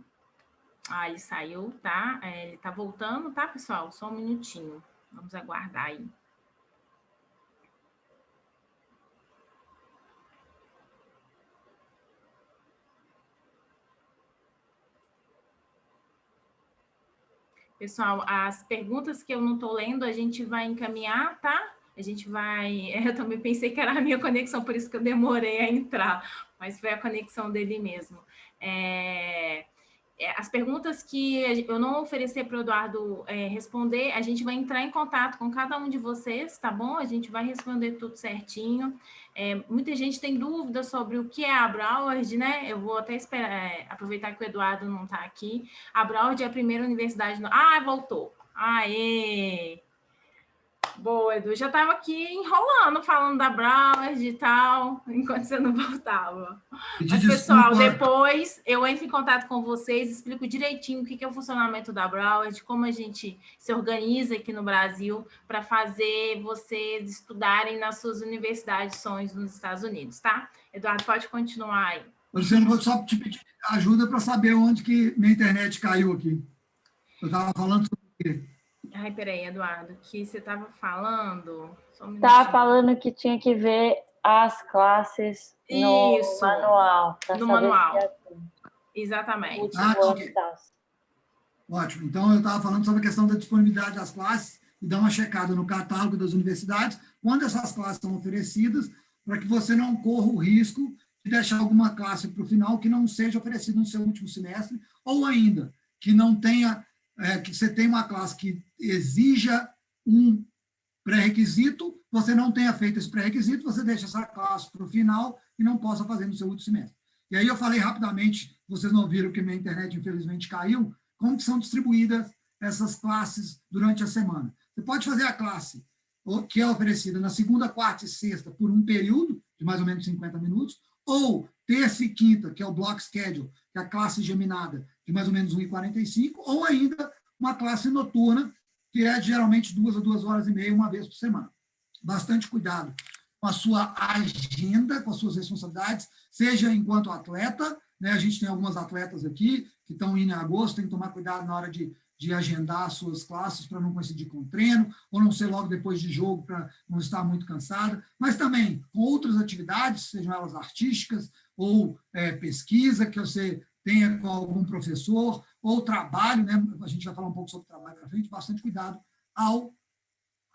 Ah, ele saiu, tá? Ele tá voltando, tá, pessoal? Só um minutinho. Vamos aguardar aí. Pessoal, as perguntas que eu não estou lendo, a gente vai encaminhar, tá? A gente vai... Eu também pensei que era a minha conexão, por isso que eu demorei a entrar, mas foi a conexão dele mesmo. As perguntas que eu não ofereci para o Eduardo responder, a gente vai entrar em contato com cada um de vocês, tá bom? A gente vai responder tudo certinho. Muita gente tem dúvidas sobre o que é a Broward, né? Eu vou até aproveitar que o Eduardo não está aqui. A Broward é a primeira universidade... voltou! Aê! Boa, Edu. Já estava aqui enrolando, falando da Broward e tal, enquanto você não voltava. Mas, pessoal, depois eu entro em contato com vocês, explico direitinho o que é o funcionamento da Broward, como a gente se organiza aqui no Brasil para fazer vocês estudarem nas suas universidades sonhos nos Estados Unidos, tá? Eduardo, pode continuar aí. Luciano, vou só te pedir ajuda para saber onde que minha internet caiu aqui. Eu estava falando sobre o quê? Ai, peraí, Eduardo, que você estava falando... Estava falando que tinha que ver as classes no manual. No manual. Exatamente. Okay. Ótimo. Então, eu estava falando sobre a questão da disponibilidade das classes e dar uma checada no catálogo das universidades, quando essas classes são oferecidas, para que você não corra o risco de deixar alguma classe para o final que não seja oferecida no seu último semestre, ou ainda, que não tenha... que você tem uma classe que exija um pré-requisito, você não tenha feito esse pré-requisito, você deixa essa classe para o final e não possa fazer no seu último semestre. E aí eu falei rapidamente vocês não viram que minha internet, infelizmente, caiu, como que são distribuídas essas classes durante a semana. Você pode fazer a classe que é oferecida na segunda, quarta e sexta por um período de mais ou menos 50 minutos, ou terça e quinta, que é o block schedule, que é a classe geminada, de mais ou menos 1h45, ou ainda uma classe noturna, que é geralmente 2 a 2h30, uma vez por semana. Bastante cuidado com a sua agenda, com as suas responsabilidades, seja enquanto atleta, né? A gente tem algumas atletas aqui que estão indo em agosto, tem que tomar cuidado na hora de agendar as suas classes para não coincidir com o treino, ou não ser logo depois de jogo para não estar muito cansada, mas também com outras atividades, sejam elas artísticas, ou pesquisa, que você tenha com algum professor, ou trabalho, né? A gente vai falar um pouco sobre trabalho para frente, bastante cuidado ao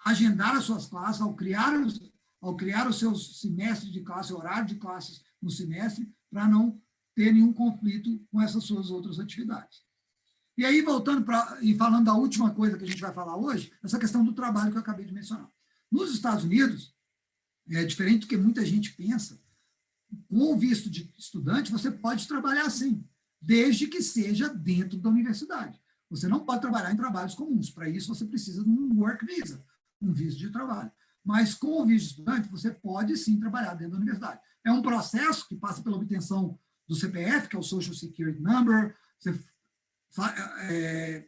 agendar as suas classes, ao criar o seu semestre de classe, horário de classes no semestre, para não ter nenhum conflito com essas suas outras atividades. E aí, voltando e falando da última coisa que a gente vai falar hoje, essa questão do trabalho que eu acabei de mencionar. Nos Estados Unidos, é diferente do que muita gente pensa, com o visto de estudante, você pode trabalhar sim, desde que seja dentro da universidade. Você não pode trabalhar em trabalhos comuns. Para isso, você precisa de um work visa, um visto de trabalho. Mas com o visto de estudante, você pode sim trabalhar dentro da universidade. É um processo que passa pela obtenção do CPF, que é o Social Security Number, você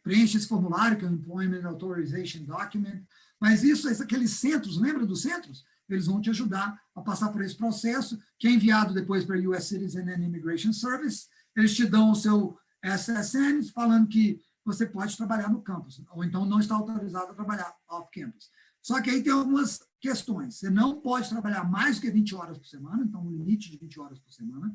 preenche esse formulário, que é o Employment Authorization Document, mas aqueles centros, lembra dos centros? Eles vão te ajudar a passar por esse processo, que é enviado depois para a US Citizen and Immigration Service. Eles te dão o seu SSN, falando que você pode trabalhar no campus, ou então não está autorizado a trabalhar off-campus. Só que aí tem algumas questões. Você não pode trabalhar mais do que 20 horas por semana, então um limite de 20 horas por semana,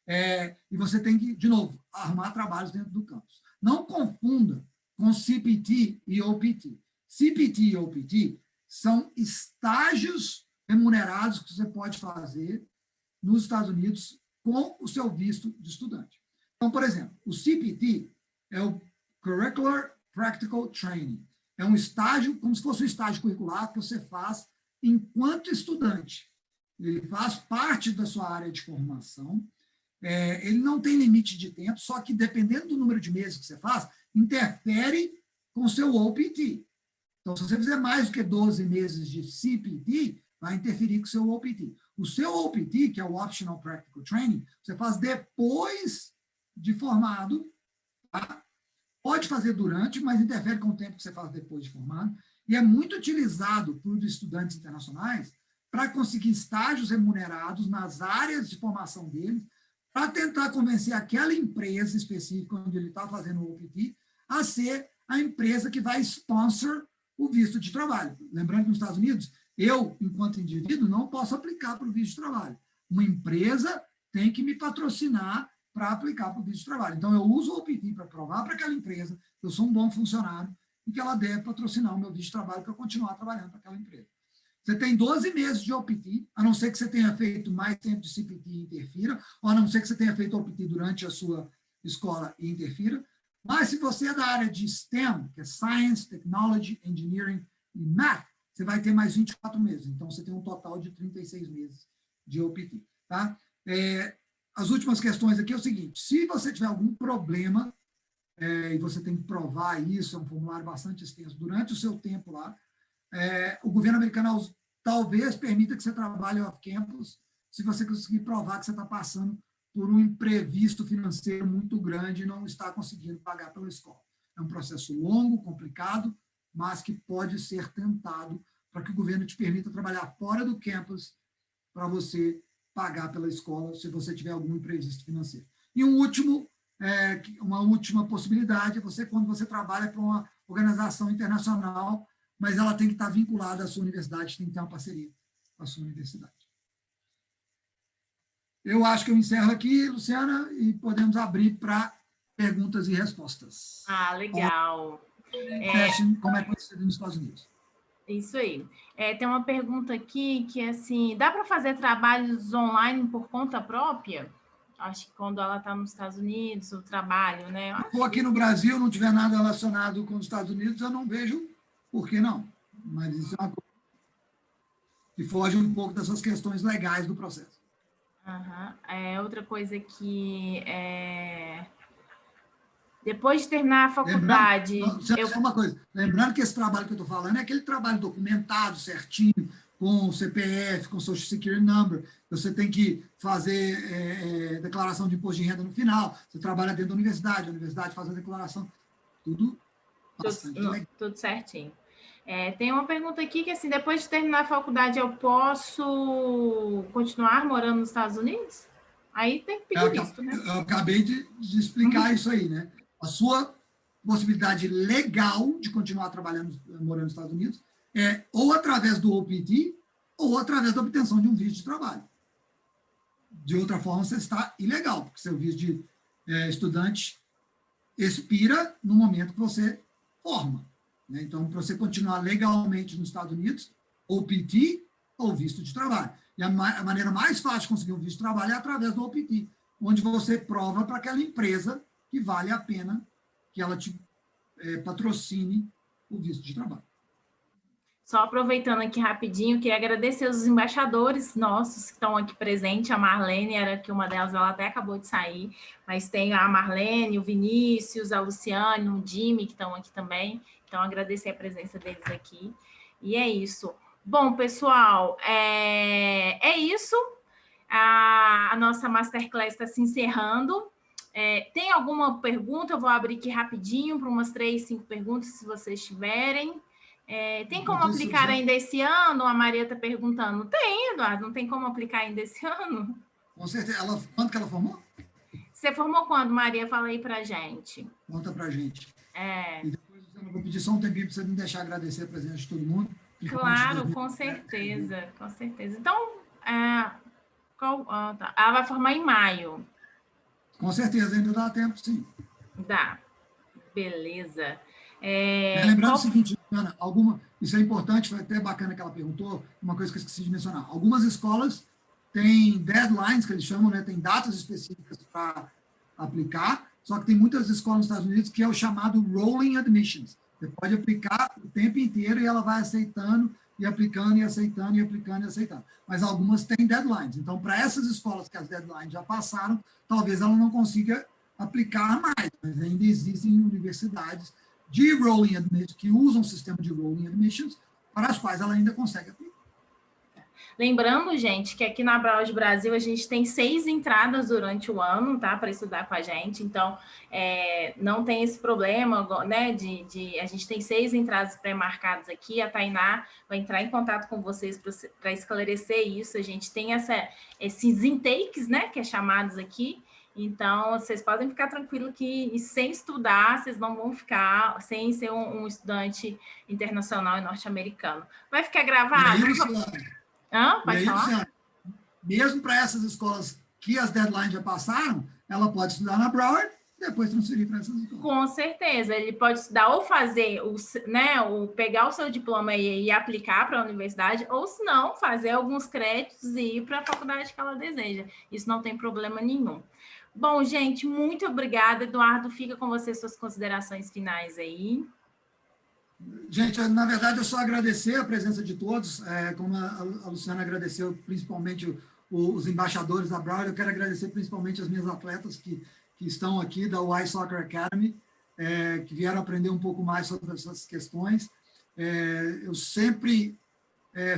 e você tem que, de novo, arrumar trabalhos dentro do campus. Não confunda com CPT e OPT. CPT e OPT são estágios remunerados que você pode fazer nos Estados Unidos com o seu visto de estudante. Então, por exemplo, o CPT é o Curricular Practical Training. É um estágio, como se fosse um estágio curricular que você faz enquanto estudante. Ele faz parte da sua área de formação. Ele não tem limite de tempo, só que dependendo do número de meses que você faz, interfere com o seu OPT. Então, se você fizer mais do que 12 meses de CPT, vai interferir com o seu OPT. O seu OPT, que é o Optional Practical Training, você faz depois de formado, tá? Pode fazer durante, mas interfere com o tempo que você faz depois de formado, e é muito utilizado por estudantes internacionais para conseguir estágios remunerados nas áreas de formação deles, para tentar convencer aquela empresa específica onde ele está fazendo o OPT a ser a empresa que vai sponsor o visto de trabalho. Lembrando que nos Estados Unidos, eu, enquanto indivíduo, não posso aplicar para o visto de trabalho. Uma empresa tem que me patrocinar para aplicar para o visto de trabalho. Então, eu uso o OPT para provar para aquela empresa que eu sou um bom funcionário e que ela deve patrocinar o meu visto de trabalho para eu continuar trabalhando para aquela empresa. Você tem 12 meses de OPT, a não ser que você tenha feito mais tempo de CPT e interfira, ou a não ser que você tenha feito OPT durante a sua escola e interfira. Mas se você é da área de STEM, que é Science, Technology, Engineering e Math, você vai ter mais 24 meses. Então, você tem um total de 36 meses de OPT. Tá? As últimas questões aqui é o seguinte: se você tiver algum problema, e você tem que provar isso, é um formulário bastante extenso, durante o seu tempo lá, o governo americano talvez permita que você trabalhe off-campus, se você conseguir provar que você está passando por um imprevisto financeiro muito grande e não está conseguindo pagar pela escola. É um processo longo, complicado, mas que pode ser tentado para que o governo te permita trabalhar fora do campus para você pagar pela escola se você tiver algum imprevisto financeiro. E uma última possibilidade é quando você trabalha para uma organização internacional, mas ela tem que estar vinculada à sua universidade, tem que ter uma parceria com a sua universidade. Eu acho que eu encerro aqui, Luciana, e podemos abrir para perguntas e respostas. Ah, legal. Como é conhecido nos Estados Unidos. Isso aí. Tem uma pergunta aqui que é assim, dá para fazer trabalhos online por conta própria? Acho que quando ela está nos Estados Unidos, o trabalho, né? Se for aqui no Brasil, não tiver nada relacionado com os Estados Unidos, eu não vejo por que não. Mas isso é uma coisa que foge um pouco dessas questões legais do processo. Outra coisa que Depois de terminar a faculdade... Só uma coisa, lembrando que esse trabalho que eu estou falando é aquele trabalho documentado, certinho, com o CPF, com o Social Security Number. Você tem que fazer declaração de imposto de renda no final. Você trabalha dentro da universidade, a universidade faz a declaração. Tudo bastante legal. Tudo certinho. Tem uma pergunta aqui que, assim, depois de terminar a faculdade, eu posso continuar morando nos Estados Unidos? Aí tem que pedir visto, né? Eu acabei de explicar isso aí, né? A sua possibilidade legal de continuar trabalhando, morando nos Estados Unidos, é ou através do OPT ou através da obtenção de um visto de trabalho. De outra forma, você está ilegal, porque seu visto de estudante expira no momento que você forma. Né? Então, para você continuar legalmente nos Estados Unidos, OPT ou visto de trabalho. E a maneira mais fácil de conseguir um visto de trabalho é através do OPT, onde você prova para aquela empresa que vale a pena que ela te patrocine o visto de trabalho. Só aproveitando aqui rapidinho, queria agradecer os embaixadores nossos que estão aqui presentes. A Marlene era aqui, uma delas, ela até acabou de sair, mas tem a Marlene, o Vinícius, a Luciane, o Jimmy, que estão aqui também. Então, agradecer a presença deles aqui. E é isso. Bom, pessoal, é isso. A nossa Masterclass está se encerrando. Tem alguma pergunta? Eu vou abrir aqui rapidinho para umas 3, 5 perguntas, se vocês tiverem. Tem como aplicar ainda esse ano? A Maria está perguntando. Tem, Eduardo, não tem como aplicar ainda esse ano? Com certeza. Quando que ela formou? Você formou quando, Maria? Fala aí para a gente. Conta para a gente. E depois eu vou pedir só um tempinho para você me deixar agradecer a presença de todo mundo. Claro, com certeza, com certeza. Então, tá. Ela vai formar em maio. Com certeza, ainda dá tempo, sim. Dá. Beleza. Lembrando o seguinte, Ana, isso é importante, foi até bacana que ela perguntou, uma coisa que eu esqueci de mencionar. Algumas escolas têm deadlines, que eles chamam, né, tem datas específicas para aplicar, só que tem muitas escolas nos Estados Unidos que é o chamado rolling admissions. Você pode aplicar o tempo inteiro e ela vai aceitando e aplicando e aceitando e aplicando e aceitando. Mas algumas têm deadlines. Então, para essas escolas que as deadlines já passaram, talvez ela não consiga aplicar mais, mas ainda existem universidades de rolling admissions, que usam o sistema de rolling admissions, para as quais ela ainda consegue aplicar. Lembrando, gente, que aqui na Broward Brasil a gente tem 6 entradas durante o ano, tá? Para estudar com a gente. Então, não tem esse problema, né? A gente tem 6 entradas pré-marcadas aqui. A Tainá vai entrar em contato com vocês para esclarecer isso. A gente tem esses intakes, né? Que é chamados aqui. Então, vocês podem ficar tranquilos que sem estudar, vocês não vão ficar sem ser um estudante internacional e norte-americano. Vai ficar gravado? Pode falar? Mesmo para essas escolas que as deadlines já passaram, ela pode estudar na Broward e depois transferir para essas escolas. Com certeza. Ele pode estudar ou fazer, pegar o seu diploma e aplicar para a universidade, ou se não, fazer alguns créditos e ir para a faculdade que ela deseja. Isso não tem problema nenhum. Bom, gente, muito obrigada. Eduardo, fica com você suas considerações finais aí. Gente, na verdade, eu só agradecer a presença de todos, como a Luciana agradeceu, principalmente os embaixadores da Broward, eu quero agradecer principalmente as minhas atletas que estão aqui da Y Soccer Academy, que vieram aprender um pouco mais sobre essas questões. Eu sempre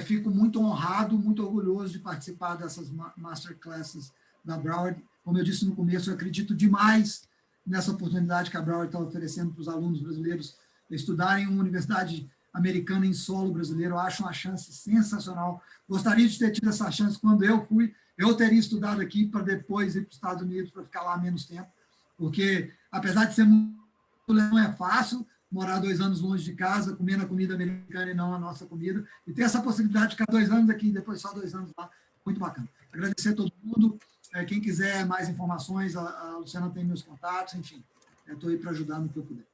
fico muito honrado, muito orgulhoso de participar dessas masterclasses da Broward. Como eu disse no começo, eu acredito demais nessa oportunidade que a Broward está oferecendo para os alunos brasileiros estudarem em uma universidade americana em solo brasileiro. Eu acho uma chance sensacional. Gostaria de ter tido essa chance quando eu fui. Eu teria estudado aqui para depois ir para os Estados Unidos para ficar lá menos tempo, porque, apesar de ser muito, não é fácil morar 2 anos longe de casa, comendo a comida americana e não a nossa comida, e ter essa possibilidade de ficar 2 anos aqui e depois só 2 anos lá, muito bacana. Agradecer a todo mundo. Quem quiser mais informações, a Luciana tem meus contatos, enfim, estou aí para ajudar no que eu puder.